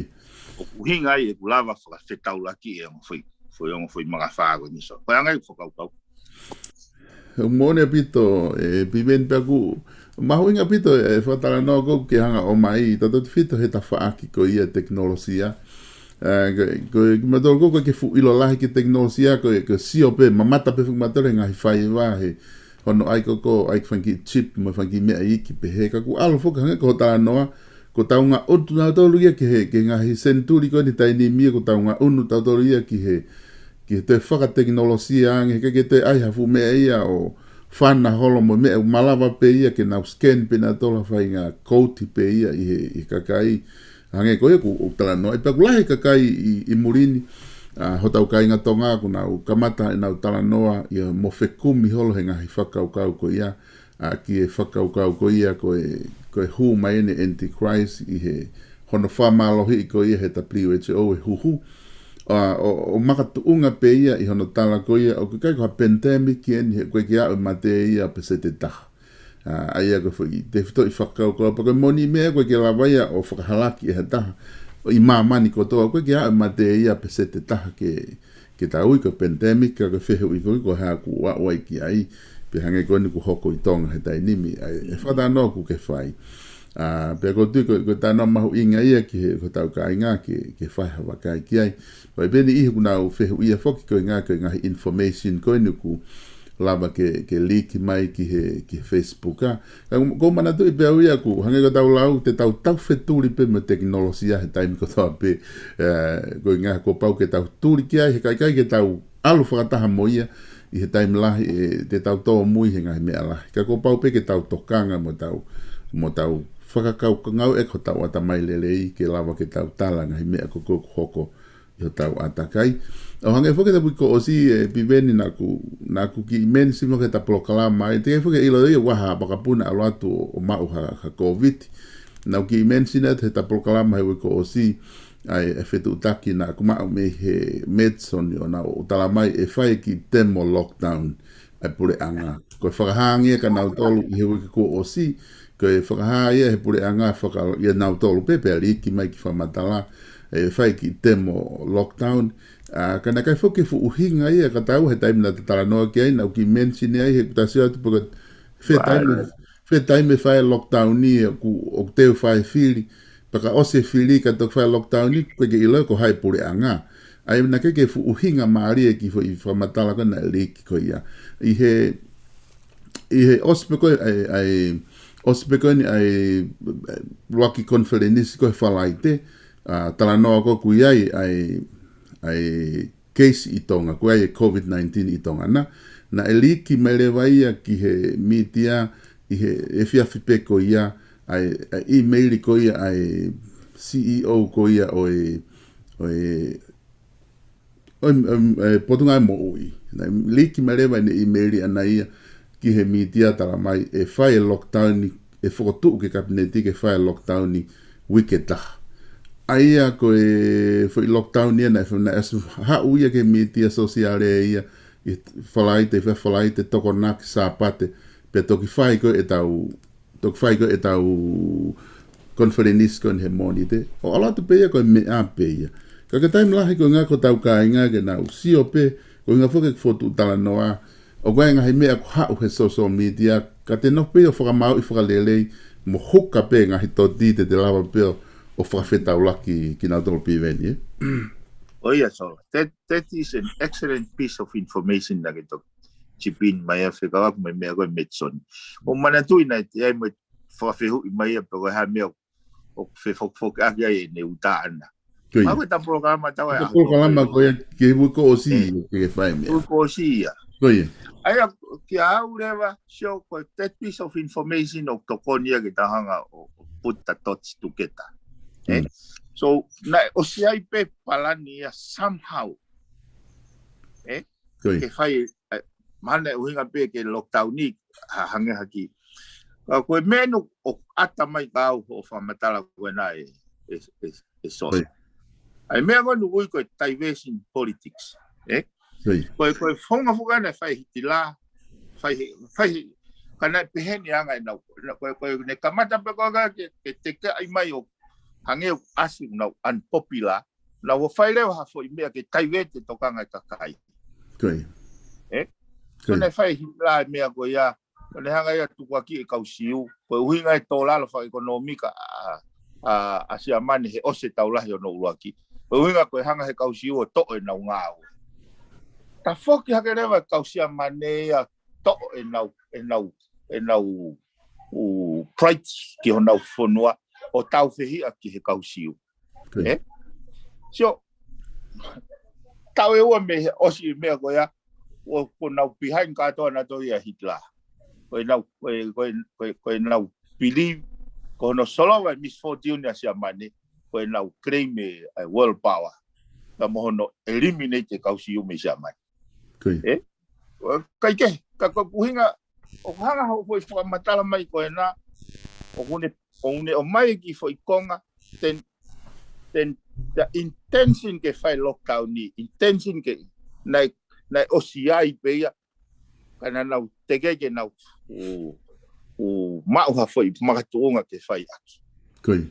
C: o hinga e lava fa fetau laki e foi mga fago ni so ko ngai fokau
B: mone pito piven paku mahuinga pito fatala no go ke hanga o mai toto fito heta faaki ko ia teknologia ko madol go ke fu ilo lahi ke teknologia ko sio pe mamata pe fu matore ngai fai wa he hono ai ko ai fangi chip mo fangi me ai ki pe he ka ku alo fo ka ko tala no ko taunga otu na tolu ia ke ngai senturi ko ni tai ni mi ko taunga unu tolu ia ki he ki te whakateknolosia ange ke te ai hafu mea ia o whana holo mo mea malawa pe ia ke nau scan pe na tola whai ngā kouti pe ia i kakai ange koe ku tala no e paku lahe kakai i murini hotau kai ngā tonga ku nau kamata e nau tala noa ia mo whekumi holo he ngahi whakaukau ko ia ki e whakaukau ko ia koe hu mai ene Antichrist i he hono whamalohi i ko ia he tapliu e te o e huhu o makatuunga pe ia i hono tala ko ia o kai ko pandemic ien he koe kia o mate ia pe se te taha aia ko foi te fito i whakau ko pa ko moni mea koe kia lawaia o whakahalaki e he taha o i mamani ko toa koe kia o mate ia pe se te taha ke ta ui ko pandemic ka ko whehe ui ko hea ku wai ki ai pe hange ko ni ku hoko i tonga he tai nimi e whata no ku ke whai pe ko tu ko ta no mahu inga ia ki ko tau ka inga ke whai hawa kai ki ai vai beni i ku na u fe ia foki ko inga information ko ni ku lava ke leak mai ki Facebook ko mana tu pe ia ku hange ko tau lau te tau feturi pe me teknologia he time ko tau pe ko inga ko pau ke tau turi ki ai he kai ke tau alu whakataha mo ia i he time lahi te tau tō mui he ngai mea lahi ka ko pau pe ke tau tokanga mo tau whakakau ka ngau e ko tau ata mai lelei ke lava ke tau talanga hi mea ko hoko i ho tau atakai. O hange whoke ta puiko osi piveni na ku ki men simo ke ta proklama e te whoke ilo ia waha pakapuna alo atu o mau ha COVID. Na ki men sina te ta proklama he wiko osi ai e whetu utaki na kumau me he medson o na o talamai e whai ki temo lockdown ai pure anga. Ko whakahangia ka nau tolu i he wiko osi ko e whakaha ia he pure anga whaka ia nau tolu pepe ali ki mai ki whamatala e whai ki temo lockdown kana kai whoke fu uhinga ia ka tau he taime na te tala noa ki ai nau ki menshini ai he kutasio atu paka whe taime whai lockdown ni o teo whai whiri paka ose whiri ka tok whai lockdown ni koe ke ilo ko hai pure anga ai na ke fu uhinga maari e ki whamatala ka na ali ki ko ia i he ospeko ai ospeko ni ai waki konferenisi ko he whalaite tala noa ko kui ai case i tonga, ko ai COVID-19 i tonga na eliki melewa ia ki he media i he e whiawhipe ko ia ai email ko ia ai CEO ko ia o potunga mo ui na liki melewa ni email ana ia ki he media tala mai e whai lockdown e whakotu ke kabineti ke whai lockdown ni wiketa aia ko e foi lockdown ni na asu ha uia ke media social ia i falaite toko nak sapate pe toki fai ko e tau conference kon he monite o ala tu pe ko me ape ka time la ko nga ko tau ka nga ke na usio pe ko nga foke foto tala noa o gwa nga he me ko ha he social media ka te no pe o fora mau i fora lele mo hoka pe nga hito dite de lava pe o frafeta ulaki ki na tolo piveni.
C: Oh yes, that is an excellent piece of information na kito chipin mai Afrika ko mai ko metson. O manatu ina ai mo frafehu mai pe ko ha me o fe fok aga ne utaan. Ma ko ta programa ta wa.
B: Programa ko ke ko osi ke fai me.
C: Ko osi ya.
B: Oye.
C: Ai ki aureva show ko that piece of information of tokonia ke tahanga o put the dots together. So na osiai pe palania somehow ke fai mana uhinga pe ke lockdown ni hange haki ko menu o ata mai kau o famatala ko na e so ai me ngo nui ko diversion politics ko fonga fuga na fai hitila fai kana peheni anga na ko ne kamata pe ko ke te ai mai o hange asi na unpopular na wo fai le ha foi me ke taiwete tokanga ka kai Kone fai la mea ko ia. Kone hanga ia tukua ki e kausiu. Koe uhinga e tō lalo wha ekonomika a sia mani he ose taulahi o no uruaki. Koe uhinga koe hanga he kausiu o to e nau ngāu. Ta foki hake rewa kausia mane ia to e nau pride ki ho nau whonua o tau whihia ki he kausiu. So, tau e ua me osi mea ko ia o nau behind katoa na to ia Hitler. Koe nau believe ko no solo wa misfortune ya sia mane koe nau claim e world power. Ta mo no eliminate kausiu me sia mane. Kai ke ka ko puhinga o hanga ho foi fa matala mai ko na o mai ki foi konga ten the intention ke fai lockdown ni intention ke na OCI pe ya kana na tege ke na o mau ha foi makatunga ke fai aki
B: Koi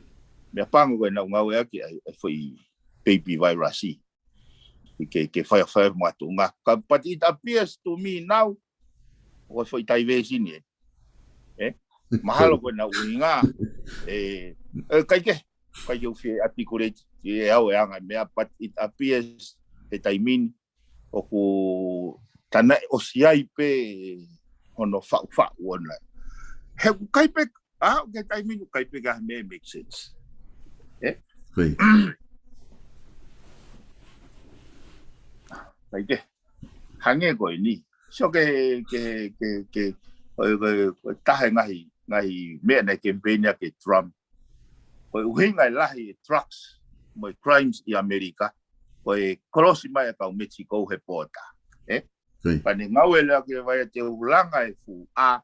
C: me pango ko na ngau aki foi baby virus ke fai matunga but it appears to me now o foi taivesi ni mahalo ko na uinga kai eu fi articulate e au anga me but it appears that I mean o ku tana o siai pe ono fa wona he kai pe que I mean kai pe ga me make sense
B: Koi
C: kai ke hange ko ni so ke ta ngai me na campaign ya ke Trump ko uhinga lahi trucks mo crimes i America ko cross mai ka Mexico he porta pani ngau ele ke vai te ulanga e fu a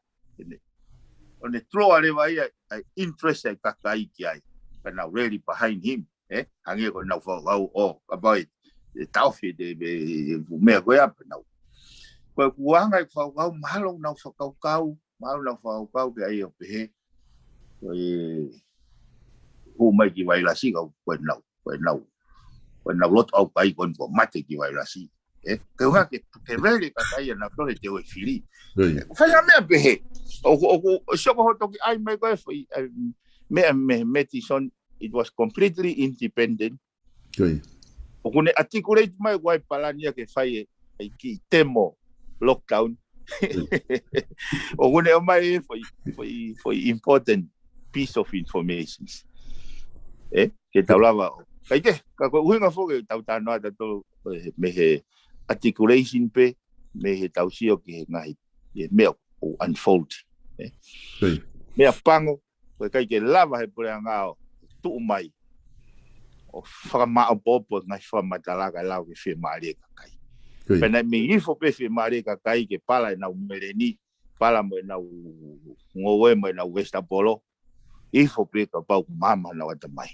C: one throw ale vai interest ka kai ki ai kana really behind him hange ko na fa about taufi de me go ya na ko kuanga fa malo na fa kau ke ai o pe o mai ki vai la si ko na lot au pai kon ko mate ki vai la si ke unha ke really ka kai na to te o fili fa ya me pe o so ko to ki ai mai ko me medicine it was completely independent o kune articulate mai ko ai palania ke fai ai ki temo lockdown o kune o mai foi important piece of information que taulava kai ke ka ko uhinga fo ke tau tano ata to me he articulation pe me he tausio ke ngai me o unfold me pango ko kai ke lava he pore ngao tu mai o fama o popo ngai fama talaga lau ke fe mari ka kai pena me ifo pe fe mari ka kai ke pala na umereni pala mo na ngowe mo na westa polo ifo pe ka pau mama na wata mai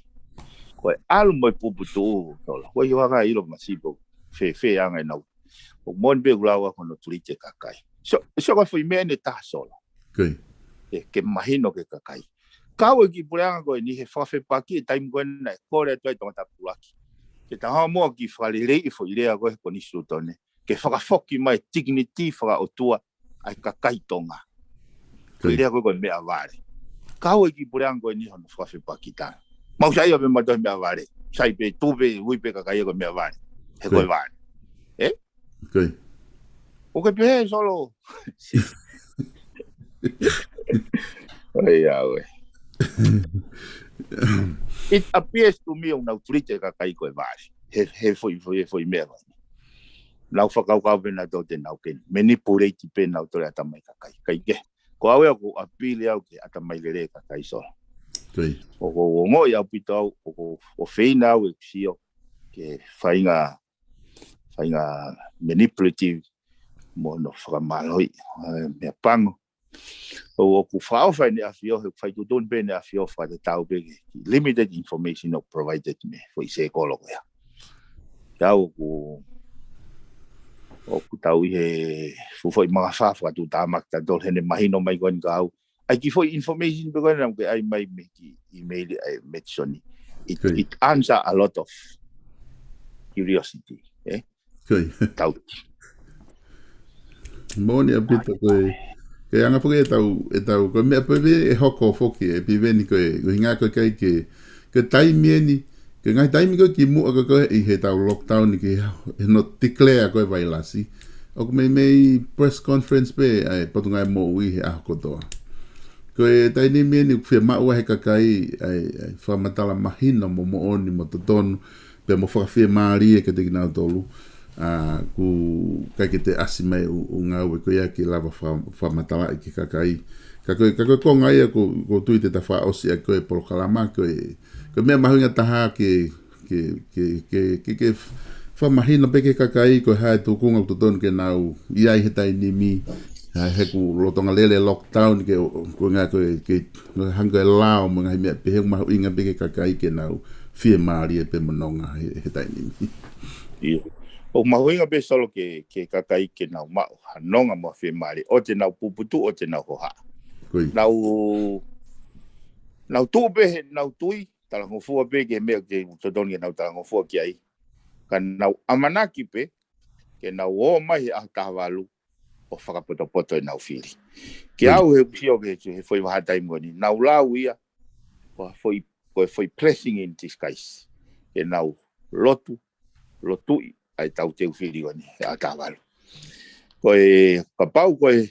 C: ko al mo puputu tola ko yo ga ilo masibo fe anga na o mon be glawa kono tulite ka kai so ko foi mene ta solo ke mahino ke ka kai kawe ki puleanga ko ni he fa fe paki time ko na ko re to ta pulaki ke ta ha mo ki fa le ifo ile ko ko ni sutone ke fa foki mai dignity fa o tua ai ka kai tonga ile ko me avare kawe ki puleanga ko ni hono fa fe paki ta mau sai me mato me avare sai pe tu be ui pe ka kai ko me avare he ko vare o ke pe solo ai ai it appears to me una autorite ka kai ko vare he foi me lau whakau pena tau te nau ken manipulate pena o tore ata mai ka kai ke ko awe ko apili au ke ata mai lere ka kai so o ngo ia pito o feina o xio ke fainga manipulative mo no framaloi me pango o ku fao fa ni afio fa tu don bene afio fa de tau be limited information of provided me foi se kologo ya tau o ku tau he foi mga fa tu tamak ta dol hene mahino mai gon gau ai ki foi information be gon am ke ai mai me ki email ai mention it answer a lot of curiosity tau
B: Moni apita ke anga poke e tau ko me pe e hoko foki e piveni ko hinga ko kai ke taimi ni ke ngai taimi ko ki mu ko i he tau lockdown ki no declare ko vai lasi o me press conference pe ai patunga mo wi a ko to ko e taimi ni fe ma wa he kai ai fa matala mahina mo oni mo tonu pe mo fa fe mari e ke te na tolu ku kai ke te asima unga ko ya ki lava fa matala ki kakai ko ngai ko tuite ta fa osi ko e por kalama ko me mahinga taha ke fa mahina pe ke kakai ko ha tu kunga tu ton ke nau ia he tai ni mi he ku lotonga lele lockdown ke ko nga ko ke hanga lao mo ngai me pe ma inga pe ke kakai ke nau fie mari pe mononga he tai ni mi
C: o mahuinga be solo ke kakai ke nau ma hanonga mo fe mari o te nau puputu o te nau hoha nau tu be nau tui tala ngofua be ke me ke todon ke nau tala ngofua ki ai kan nau amanaki pe ke nau o mai a tavalu o whakapoto e nau whiri ke au he pio ke he foi wahatai ngoni nau lau ia ko foi pressing in disguise ke nau lotui ai tau te whiri wani a tāwaru. Koe kapau koe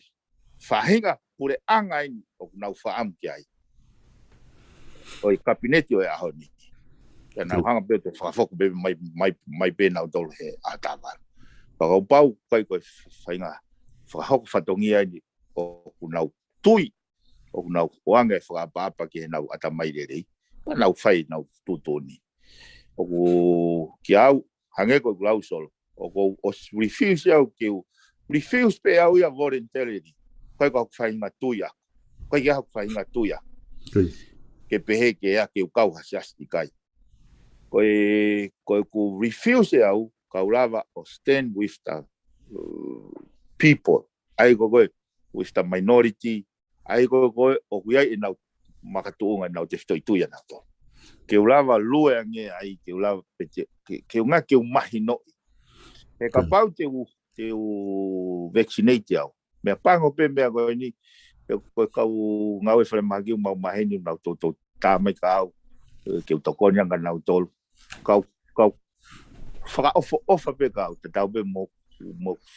C: whahinga pure anga ini o nau whaam ki ai. Koe kabineti o e ahoni. Kia nau hanga peo te whakafoku bebe mai pe nau tolu he a tāwaru. Kapau koe whahinga whakahoko whatongi ai o nau tui o nau oanga e whakapapa ki he nau atamai rerei. Pa nau whai nau tutoni. O ki au hange ko glau solo o refuse au ke refuse pe au ia voluntarily ko fainga tuia ko ia fainga tuia ke pehe ke ia ke kau hasiasti kai ko refuse au kaulava o stand with the people ai go with the minority ai go o ia ina makatuunga na te tuia na to ke ulava lue ange ai ke ulava ke unga ke umahino e kapau te vaccinate au me pango pe me go ni ko kau ngau e fre magi mau maheni na to ta mai kau ke to konya ngana tol kau fra of pe kau te tau be mo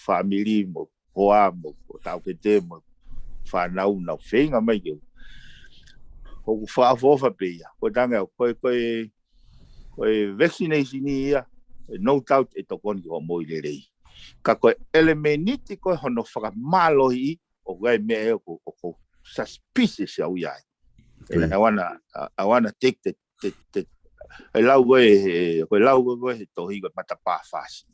C: family mo hoa mo tau ke te mo fa nau na feinga mai ke ko fa fofa pe ya ko tanga ko vaccination ia no doubt e to kon ko mo ile rei ka ko elemeniti ko hono fa malo i o gai me ko suspicious ya uya and I wanna take the I love to hi ko mata pa fasi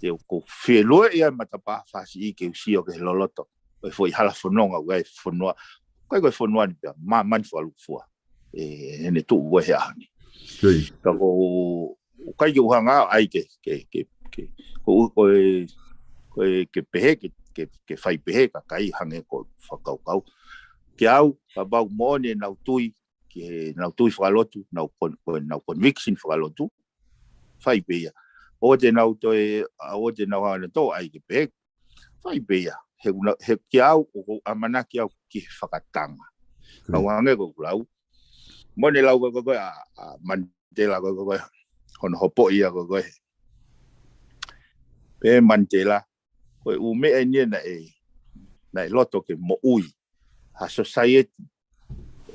C: te ko felo ia mata pa fasi ke si o ke loloto foi hala fononga gai fonua ko fonua man fo alufua ne tu wo he ani ko kai yo hanga ai ke pehe ke fai pehe ka kai hange ko fakau ke au ba mo ne na tui falotu na conviction falotu fai pehe o te na to ai ke pehe fai pehe he ke au o amana ke au ki fakatanga na wange ko lau mo ne lau ko a Mandela ko on hopo ia ko pe Mandela ko ume eni na loto ke mo ui a society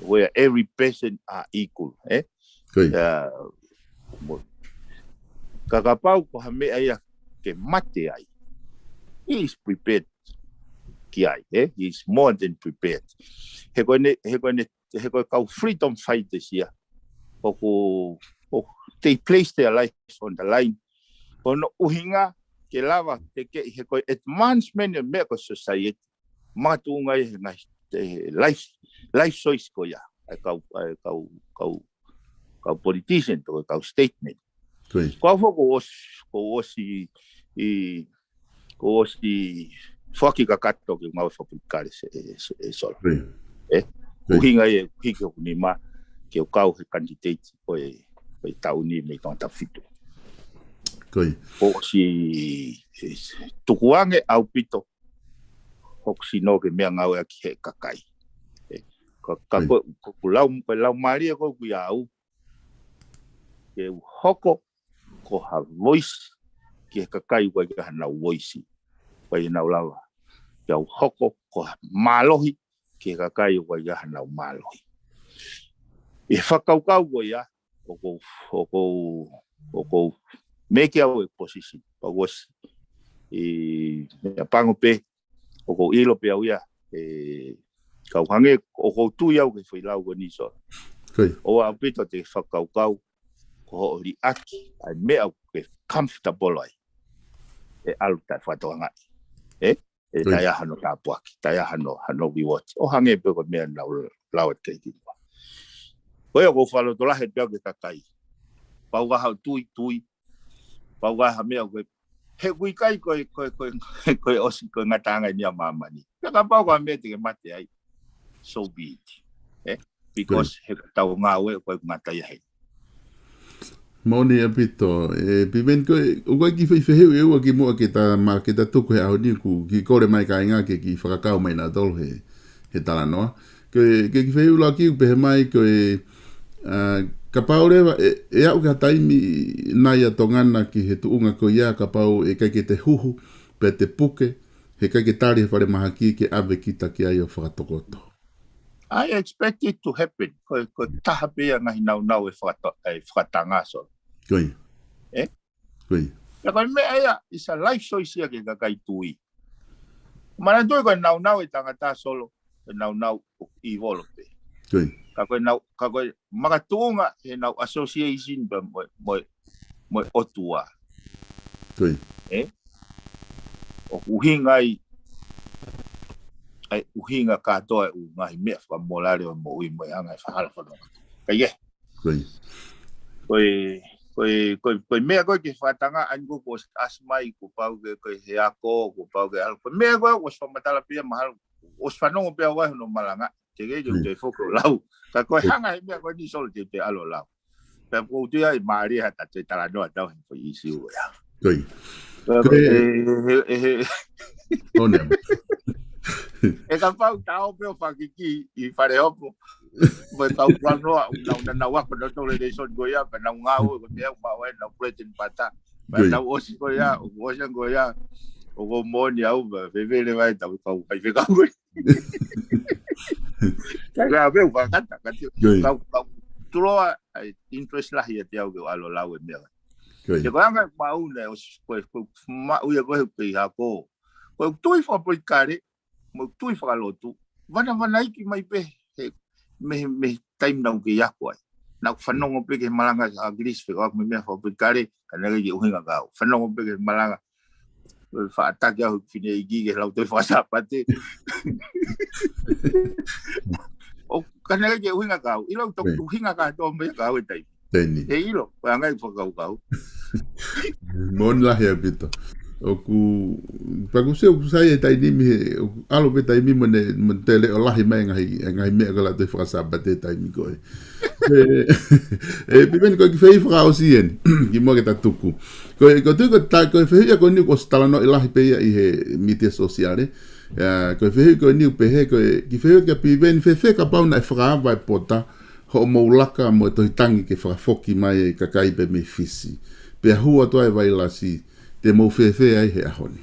C: where every person are equal kakapau ko hame ia ke mate ai he is prepared ki ai he is more than prepared he ko kau freedom fighters ia ko they place their lives on the line ono uhinga ke lava te ke he ko advancement in medical society matunga ngai life choice ko ya kau politician to kau statement ko si foki kakato ke mau foki kare e solo uhinga e hiko ni ma ke kau he candidate o tau ni me tanta fito
B: Koi.
C: O si tukuange au pito. Hok si no ke mea ngau aki he kakai. Ka lau maria ko ku iau. Ke hoko ko ha voice ke kakai wa ke hana voice. Wa ina lawa. Ke hoko ko ha malohi ke kakai wa ke hana malohi. E whakaukau ko ia o meke au e position. Pagos e pango pe o ko ilo pe au ia kau hange o ko tu iau ke foi lau ko niso. O a pito te whakaukau ko ho ri aki ai me au ke comfortable ai. E alu tai whatoanga. E tai hano tapuaki, tai hano biwati. O hange pe ko mea lau te ki. Koe o whalo to lahe pia ke kakai. Pau waha tui. Pau waha mea koe. He kui kai koe osi koe ngatanga nia mamani. Ka pau koe mea te ke mate ai. So be it. Because he tau ngā ue koe ngatai hei.
B: Moni a pito. Pimen koe, o koe ki whewheu e ua ki mua ke ta tuku he aho niku. Ki kore mai ka inga ke ki whakakau mai nā tolu he tala noa. Koe ki whewheu la ki upe he mai koe ka pau rewa e au ka taimi nai a tongana ki he tuunga ko ia ka pau e kai ke te huhu pe te puke he kai ke tari he whare maha ki ke ave kita ki ai o whakatokoto.
C: I expect it to happen. Ko taha pia ngahi nau e whakatanga so.
B: Koi. Koi.
C: Ya koe mea ia, is a life choice ia ke kakai tui. Mana tui koe nau e tangata solo, e nau i volope.
B: Koi.
C: Ka koe makatunga he nau association ba moi otua.
B: Koi.
C: O uhinga ai uhinga katoa u ngahi mea whamolare o mo ui moi anga e whahala whanonga. Ka ie.
B: Koi.
C: Koe mea koe ke whatanga ango ko asmai ko pau ke koe he ako ko pau ke alko. Mea koe o whamatala pia mahalo. O whanonga pia wahi no malanga. Te kei te whoko lau. Ka koe hanga he mea koe ni solo te alo lau. Pea kou tua i maari hata te tala noa tau he koe isi ua ya.
B: Koi. Onem.
C: E ka pau tau peo whakiki i whare hopo. Koe tau pranoa na wako na tole de son koe ia. Pa na ngau koe mea umawe na pretin pata. Pa na osi koe ia. O osi koe ia. O ko moni au ba. Whewele vai tau kau kai whekau koe. Kaya meu whakata. Kau tuloa interest lahi te au ke alo lau e mea. Te koe anga maune koe uia koe pei hako. Koe tui whapoi kare. Mo tui whakalotu. Wana iki mai pe. Me taim nau ke yako ai. Nau whanongo pe ke malanga a gris whekawak me mea whapoi kare. Kanega ki uhinga kau. Whanongo pe ke malanga. Whaatake au whine i gige lau toi whaasapate. O kanega ki uhinga kau. Ilo uhinga kau tō mea kau e taim.
B: Teni.
C: E ilo. Koe angai whakau.
B: Mon lahi a pito. Oku paguseu sai e tainimi alo pe taimi mo tele o lahi mai ngai me ko la te frasa bate taimi ko pimen ko ki fei fra osien ki mo ke tatuku ko tu ko ta ko fei ko ni ko stala no lahi pe i he mite sociale ko fei ko ni pe he ko ki fei ke pimen fe ka pa na fra vai pota ho mo laka mo to tangi ke fra foki mai ka kai pe me fisi pe hua to vai la si te mo fe ai he ahoni.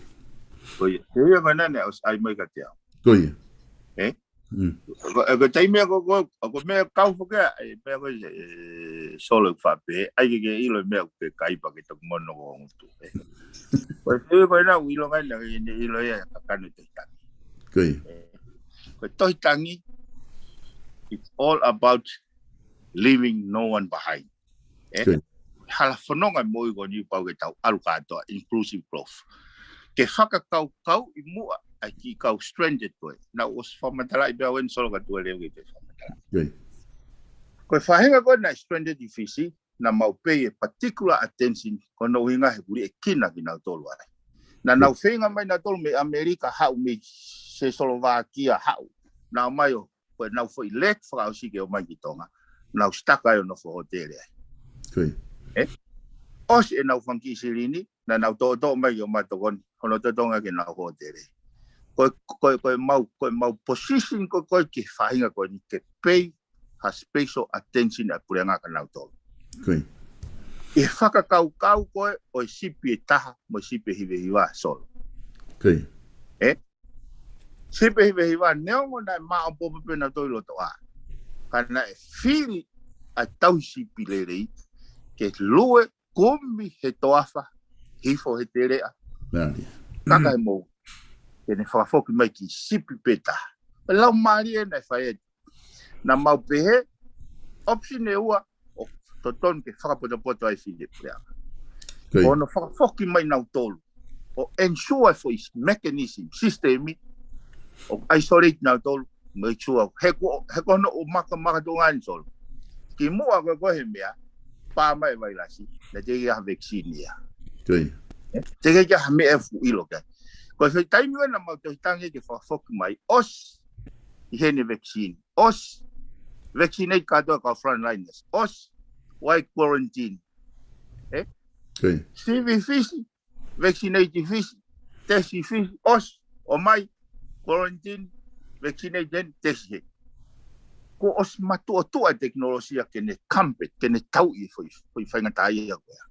C: Koe, te ia koe nane ai mai ka te au.
B: Koe.
C: Ko tai mea ko mea kau whakea, mea koe solo whape, ai ke ilo mea ke kaipa ke taku mono ko ngutu. Koe te ia koe nā uilo ngai na ilo ia kakanu te tangi.
B: Koe.
C: Koe tohi tangi, it's all about leaving no one behind.
B: Koe.
C: Hala whanonga moi ko ni pau ke tau alu katoa, inclusive growth. Ke whakakau i mua ai ki kau stranded koe. Na os whamatala i bea wen solo katua leo ke te whamatala. Koe whahenga koe na stranded i fisi, na mau pay particular attention ko no hinga he puri e kina ki nau tolu ai. Na nau whenga mai na tolu me Amerika hau me se Slovakia hau. Nau mai o koe nau fo i let whakausi ke o mai ki tonga. Nau staka o no fo hotele ai.
B: Koe.
C: os e nau whanki sirini, na nau tō mai o matokoni, hono tōtonga ke nau hōtere. Koe mau position koe ke whahinga koe ni ke pay ha special attention a pureanga ka nau tō.
B: Koe.
C: E whakakau koe o i sipi e taha mo sipi e hiwe hiwa solo.
B: Koe.
C: Sipi e hiwe hiwa neongo na maa popepe na toi loto a. Kana e whiri a tau sipi lerei ke lue komi he toafa hifo he te rea. Kaka he mou. Ke ne whakafoki mai ki sipi peta. Lau maari e nei whae. Na mau pehe, option e ua, o toton ke whakapotapoto ai whire preanga. O no whakafoki mai nau tolu. O ensure for his mechanism, systemi, o isolate nau tolu, mai chua. He kono o maka tonga insolo. Ki mua koe he mea, pā mai vailasi, na tege ha vaccine ia. Tege ha me e fu ilo kai. Koe whai taimi wena mau te hitange ke whakafoki mai, os i hene vaccine, os vaccinate katoa ka frontliners, os wai quarantine. Sivi fisi, vaccinate fisi, testi fisi, os o mai quarantine, vaccinate den testi. Ko os matua tua teknologia ke ne kampet, ke ne tau i foi whaingatai a koea.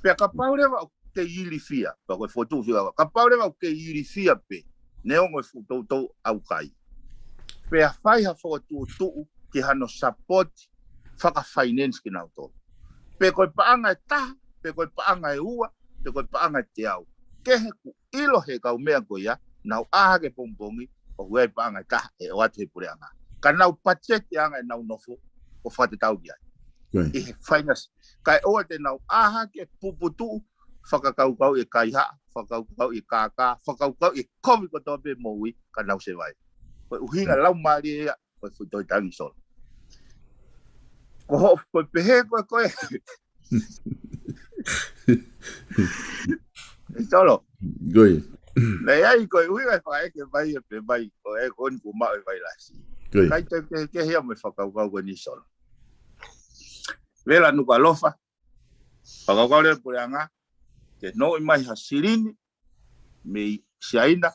C: Pea ka paurewa o ke iri fia, pa koe fotu fia, ka paurewa o ke iri fia pe, neongo e futou au kai. Pea whaiha whakatu tuu ki hano support whaka finance ki nau tō. Pe koe paanga e taha, pe koe paanga e ua, pe koe paanga e te au. Kehe ku ilo he kau mea koe ia, nau aha ke pongpongi, o kuei paanga e taha e o atu he pureanga. Ka nau pachete anga e nau nofo, o whate tau ki ai. I he finance. Kai oa te nau aha ke puputu, whakakaukau e kaiha, whakaukau e kākā, whakaukau e kovi kotoa pe moui, ka nau se vai. Koe uhinga lau maari ea, koe futoi tangi solo. Koe pehe koe. Solo.
B: Koe.
C: Nei ai koe uhinga whaeke mai e pe mai, koe e koni ku mau e vai lasi. Kai te ke hea me whakaukau koe ni solo. Vela nuka lofa, whakaukau lea pureanga, ke no i mai ha sirini, me siaina,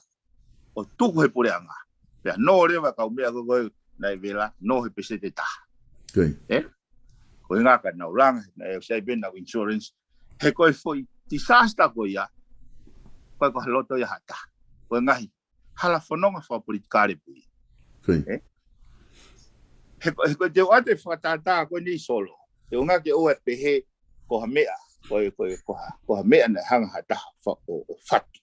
C: o tuku he pureanga. Pea no rewa kau mea koe nai vela, no he pese te taha. Koe ngā ka nau langa, nai au sei bena o insurance, he koe foi disaster koe ia, koe ko haloto ia hata. Koe ngahi, hala whanonga whapolitikare pui. He koe te oate whakatata koe ni solo. Te o ngā ke oe pehe ko ha mea, ko ha mea na hanga hata o whatu.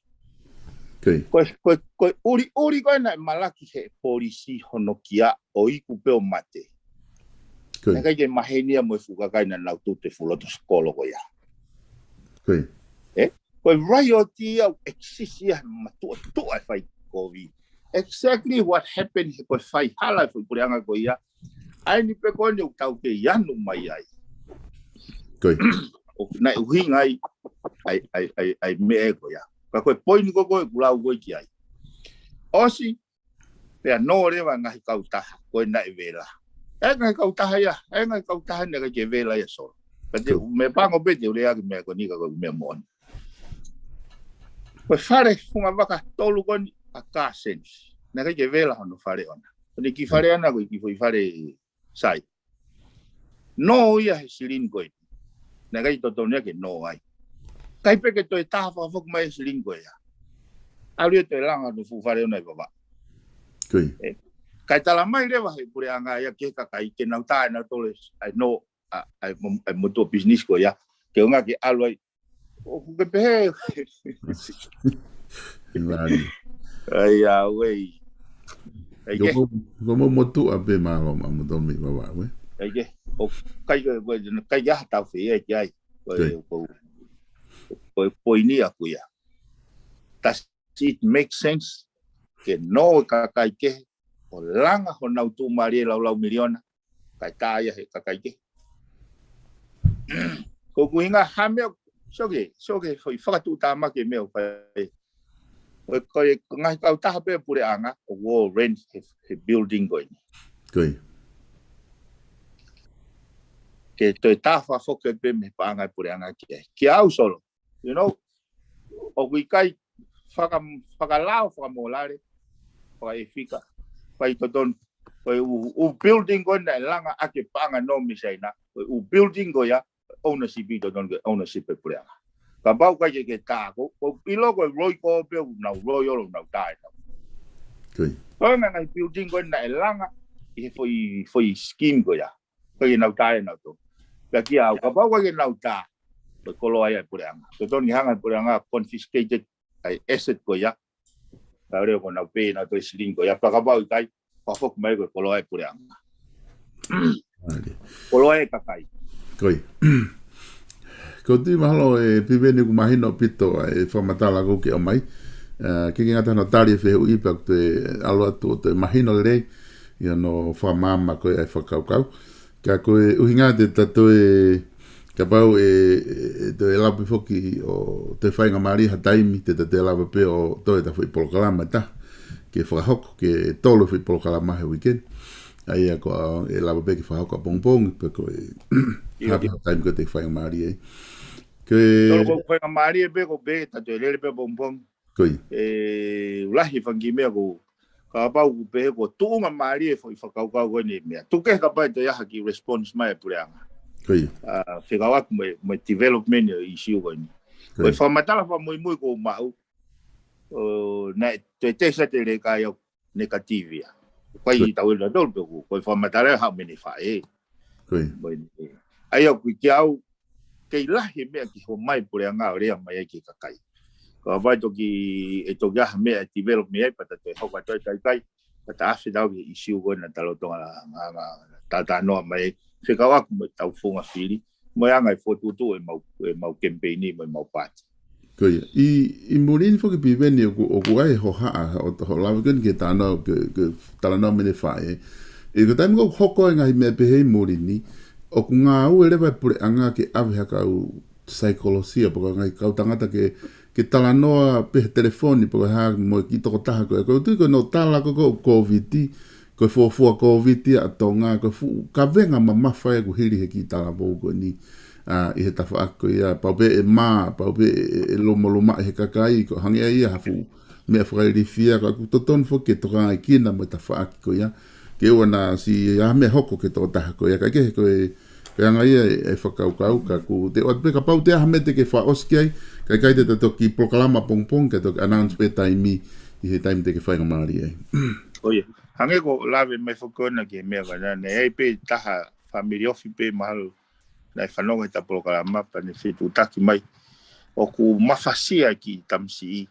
C: Koe uri koe nai malaki he polisi hono kia o iku peo mate. Nā kai ke mahenia mo e whukakai na nau tūte fuloto skolo ko ia. Koe rai o ti au eksisia matua tua e whai COVID. Exactly what happened he koe whai hala e whai pureanga ko ia. Ai ni pe koe ni utau ke ianu mai ai. Nai uhinga ai mea ko ia. Ka koe poini ko koe kulau koe ki ai. Osi, pea no rewa ngahi kautaha, koe nai vela. E ngahi kautaha ia, e ngahi kautaha nega ke vela ia solo. Pate me pango pete ule ake mea ko nika koe mea moani. Koe whare funga waka tolu koe ni a car sense. Nega ke vela hono whare ona. Kone ki whare ana koe ki fui whare sai. No ia he sirin koe. Nega i totonia ke no ai. Kai peke toi taha whakafok mai sirin koe ia. Alu te langa no fu whare ona i baba. Kai tala mai rewa he pureanga ia ke kakai ke nau tae nau tole ai no ai moto business ko ia. Ke unga ke alu ai. O kuke pehe. Ai a wei.
B: Como motu ape malo mamuto mi baba we.
C: Ai ke. O kai ya tau fe ai ai. Koe poini aku ia. Does it make sense? Ke no kakai ke o langa ho nau tu mari lau miliona. Kai taia he kakai ke. Ko kuinga hameo soge foi whakatu tāma ke meo pai. Koe ngai kau taha pe pure anga o wall rent he building koe. ke toi tafa foke pe me panga pureanga ki au solo you know o kui kai faka lao faka molare faka efika pai toton o building go na langa ake panga no misaina o building go ya ownership toton ownership pe pureanga ka bau ka ke ta ko pilo ko roi ko pe na roi o na dai
B: Koi.
C: ko na building go na langa e foi scheme go ya ko na dai na to ka ki au ka bau ka na ta ko lo ai pureanga toton ni hanga pureanga confiscated ai asset ko ya ka re ko na pe na to sling ko ya pa ka bau kai pa fok mai ko lo ai pureanga ko lo ai ka kai
B: Koi. Ko ti mahalo e piveni ku mahino pito e whamatala ko ke o mai. Ki ngata no tari e whiu ipa te alo atu o te mahino le ia no whamama koe ai whakaukau. Ka koe uhinga te tato e ka pau e te lapi foki o te whainga maari ha taimi te te lapi pe o toe ta whi polokalama ta. Ke whakahoko ke tolo whi polokalama he weekend. Ai a ko e lapi pe ki whakahoko a pongpong pe koe hapi ha taimi ko te whainga maari e.
C: Tolo ko whainga maari e pe ko pe tato e lele pe pongpong.
B: Koi.
C: Ulahi whangi mea ko ka pau ku pe ko tuunga maari e whakaukau ko ni mea. Tuke ka pai te yaha ki response mai pureanga.
B: Koi.
C: Whikawaku me development i siu ko ni. Koe whamatala wha mui ko mau. Na te sa te le kai au negativia. Koe i tau ila dolpe ko. Koe whamatala hau meni whae.
B: Koi.
C: Ai au ki au kei lahi mea ki ho mai pureanga o rea mai ki kakai. Ka vai toki e toki aha mea develop mea pata te hoka toi kai pata afi dau ki isiu koe na talo tonga tata noa mai whikawaku me tau whunga whiri mai angai whotutu e mau campaigni mai mau pati.
B: Koe, i murini whoki piveni o kuai ho haa o lawaken ke tāna ke tāna mene whae e ko taimi ko hoko e ngahi mea pehei murini o ku ngā ue lewa pure anga ke awe haka u psychologia poko ngai kau tangata ke tala noa pehe telefoni poko haa mo ki toko taha koe koe tui ko no tala ko COVID koe fuafua COVID a tonga koe ka venga ma mawhai ku hiri he ki tala poko ni i he tafa ako ia paupe e maa paupe e loma he kakai ko hangi ia hafu mea whakai rifia ka ku toton fo ke toka ai kina mo tafa ako ia ke ua na si a me hoko ke toko taha ko ia ka ke koe anga ia e whakaukau ka ku te oat peka pau te ahamete ke wha oski ai kai te toki proklama pongpong ke toki announce pe taimi i he taimi te ke whainga maari ai.
C: Oye, hange ko lawe mai whakona ke mea kana ne ei pe taha family ofi pe mahalo na whanonga ta proklama pa ne whitu taki mai o ku mawhasia ki tamsi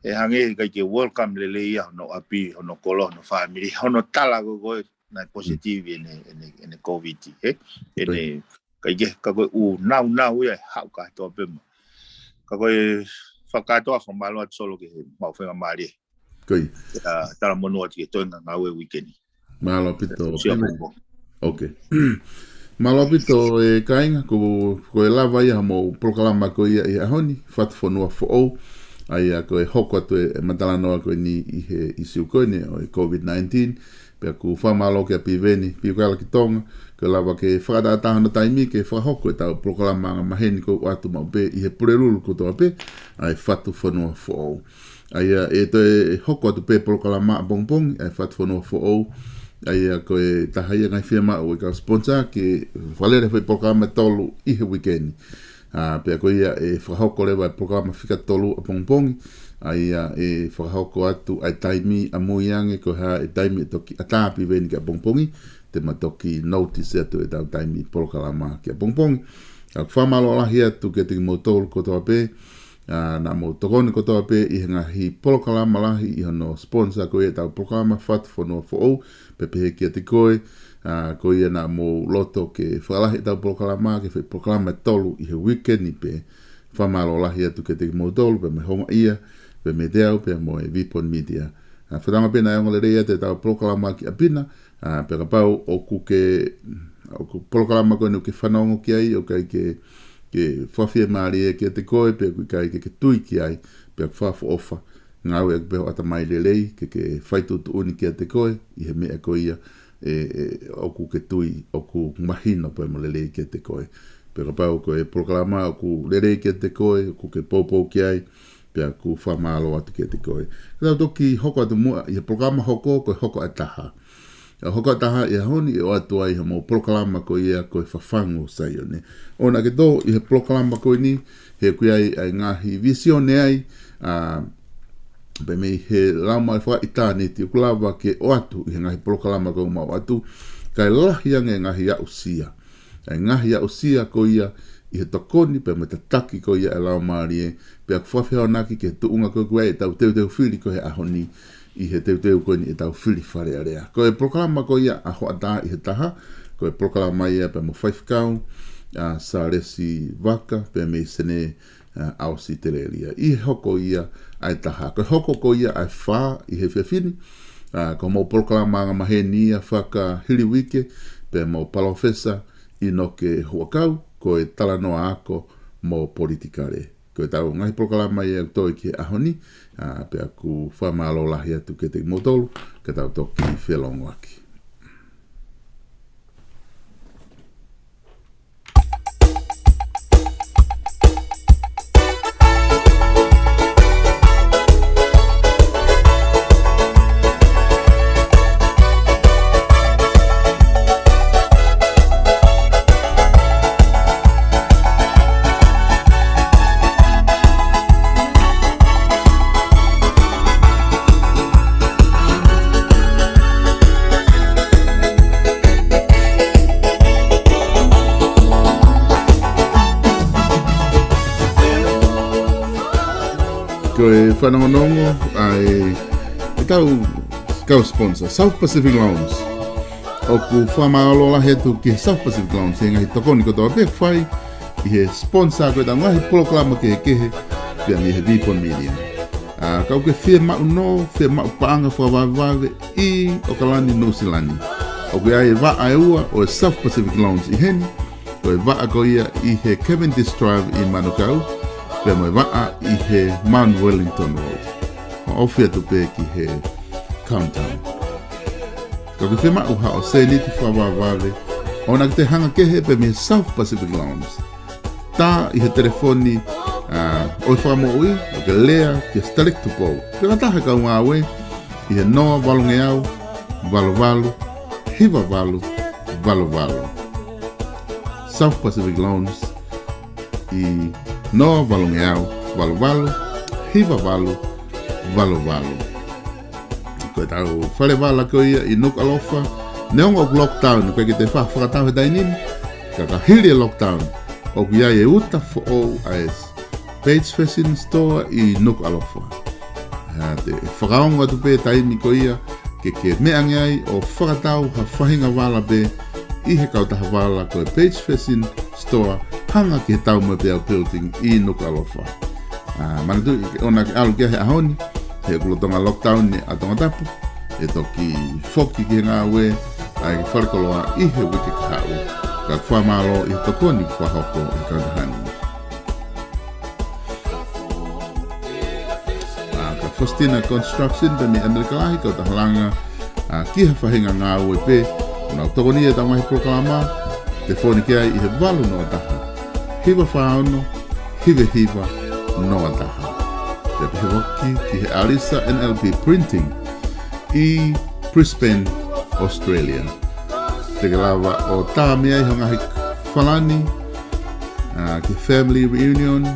C: e hange kai ke welcome lele ia no api no kolo no family hono tala go na positive ene COVID ene kai ke ka ko u nau ia hau ka to pe ka ko whakatoa whamalo at solo ke mau whenga maari
B: Koi.
C: Tala mono ati ke toenga ngā ue weekend
B: Malo pito. Okay. Malo pito e kainga ko e lava ia mo proklama ko ia i ahoni fatu whanua fo ai a ko e hoko atu e matalanoa ko ni i he isiu koine o COVID-19 pe ku whamalo ke piveni piukala ki tonga ko lava ke whakataataha no taimi ke whahoko e tau proklama nga maheni ko atu mau pe i he purelulu ko toa pe ai fatu whanua fo ai e to e hoko atu pe proklama pongpong ai fatu whanua fo ai ko e tahaia ngai firma o ka sponsor ke valere foi programa tolu i he weekend pe ko ia e whahoko lewa programa fika tolu a pongpong ai e whahoko atu ai taimi a muiange ko ha e taimi toki atapi veni ka pongpongi te matoki notice atu e tau taimi programa ke pongpongi a whamalo lahi atu ke te motolu ko toa pe na mo tokoni ko toa pe i ngahi programa lahi i hono sponsor ko e tau programa fat fono fo pepe ki te koe ko ia na mo loto ke whalahi tau programa ke programa tolu i he weekend ni pe whamalo lahi atu ke te motolu pe me honga ia pe me deo pe mo e vipon media whatanga pena e ngole rea te tau programa ki apina pe ka pau o ku ke o ku programa ko no ke whanongo ki ai o kai ke whawhia maari e ke te koe pe ku kai ke tui ki ai pe ku whawha ofa ngau e pe ata mai lelei ke whaitu tu uni ki te koe i he mea ko ia oku ke tui, oku mahino pe mo lele ke te koe. Pero pau ko e programa oku lele ke te koe, oku ke popo ki ai, pia ku whamalo atu ke te koe. Kata toki hoko atu mua, i programa hoko koe hoko ataha. Hoko ataha i honi o atu ai mo programa ko ia koe whawhango sai o ne. Ona ke tō i he programa koe ni, he kui ai ngahi visione ai, pe mei he lama wha i tāne ti ukulawa ke o atu i he ngahi programa ko mau atu, kai lahi ange ngahi a usia. Ngahi a usia ko ia i he tokoni pe me tataki ko ia e lau maari e, pe aku whawhea naki ke tuunga ko kua e tau teu whiri ko he ahoni, i he teu koe ni e tau whiri whare area. Ko e programa ko ia aho ata i he taha, ko e programa ia pe mo whaifkau, sa resi waka, pe me sene au si terelia. I hoko ia ai taha. Ko hoko ko ia ai wha i he whiawhini, ko mo programa nga mahe nia whaka hiri wike, pe mo palofesa i no ke huakau, ko e tala noa ako mo politikare. Ko e tau ngahi programa ia toi ki ahoni, pe aku whamalo lahi atu ke te motolu, ke tau toki whelongo aki. Ko e whanongonongo ai kau sponsor South Pacific Lounge. O ku whamalo la hetu ki South Pacific Lounge e ngahi tokoni ko toa pek whai i he sponsor ko e ta ngahi programa ke kehe pia ni he Vipon Media. Kau ke whia mau no, whia mau paanga whawawave i o kalani no silani. O ku ai wa ai ua o South Pacific Lounge i heni, ko e wa ko ia i he Cavendish Drive i Manukau, pe mo waa i he Mount Wellington Road. O ofia tu pe ki he Countdown. Ka ku whima uha o Seniti whawawave, o na te hanga kehe pe me South Pacific Lounge. Tā i he telefoni o i whamo ui, o ke lea ki a Stelek Tupo. Pe kataha ka unga awe, i he noa valunge au, valu, hiva valu. South Pacific Lounge i noa valunge au, valu, hiva valu. Ko e tau whare wala ko ia i nuk alofa, neonga o lockdown, ko e ki te whakatau he dainin, ka hiri lockdown, o ku ia e uta fo o as Page Fashion Store i nuk alofa. Te whakaonga tu pe taimi ko ia, ke meangai o whakatau ha whahinga wala be, i he kautaha wala ko e Page Fashion Store, hanga ki he tau mo te au building i nuk alofa. Manatu, ona ki alu kia he ahoni, he kulotonga lockdown ni atonga tapu, e toki foki ki ngā we, ai ki wharekoloa i he wiki kahau, ka whamalo i tokoni whahoko i kautahani. Ka Faustina Construction, pe mi Amerikalahi, kautahalanga, ki ha whahinga ngā we pe, una tokoni e tangahi proklama, te whoni kia i he walu no ataha. Hiva whaono, hiva no ataha. Te pehewoki ki he Arisa NLP Printing i Brisbane, Australia. Te lawa o tā mea i hongahi whalani, ki family reunion,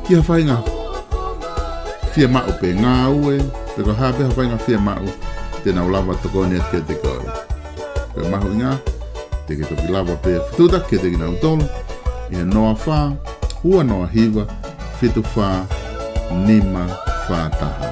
B: ki ha whainga whia mau pe ngā ue, te ko hape ha whainga whia mau, te nau lawa tokoni at ke te koe. Pe mahu inga, te ke toki lawa pe whituta ke te ki nau tolu, i he noa wha, hua noa hiva, whitu wha, Nima Fataha.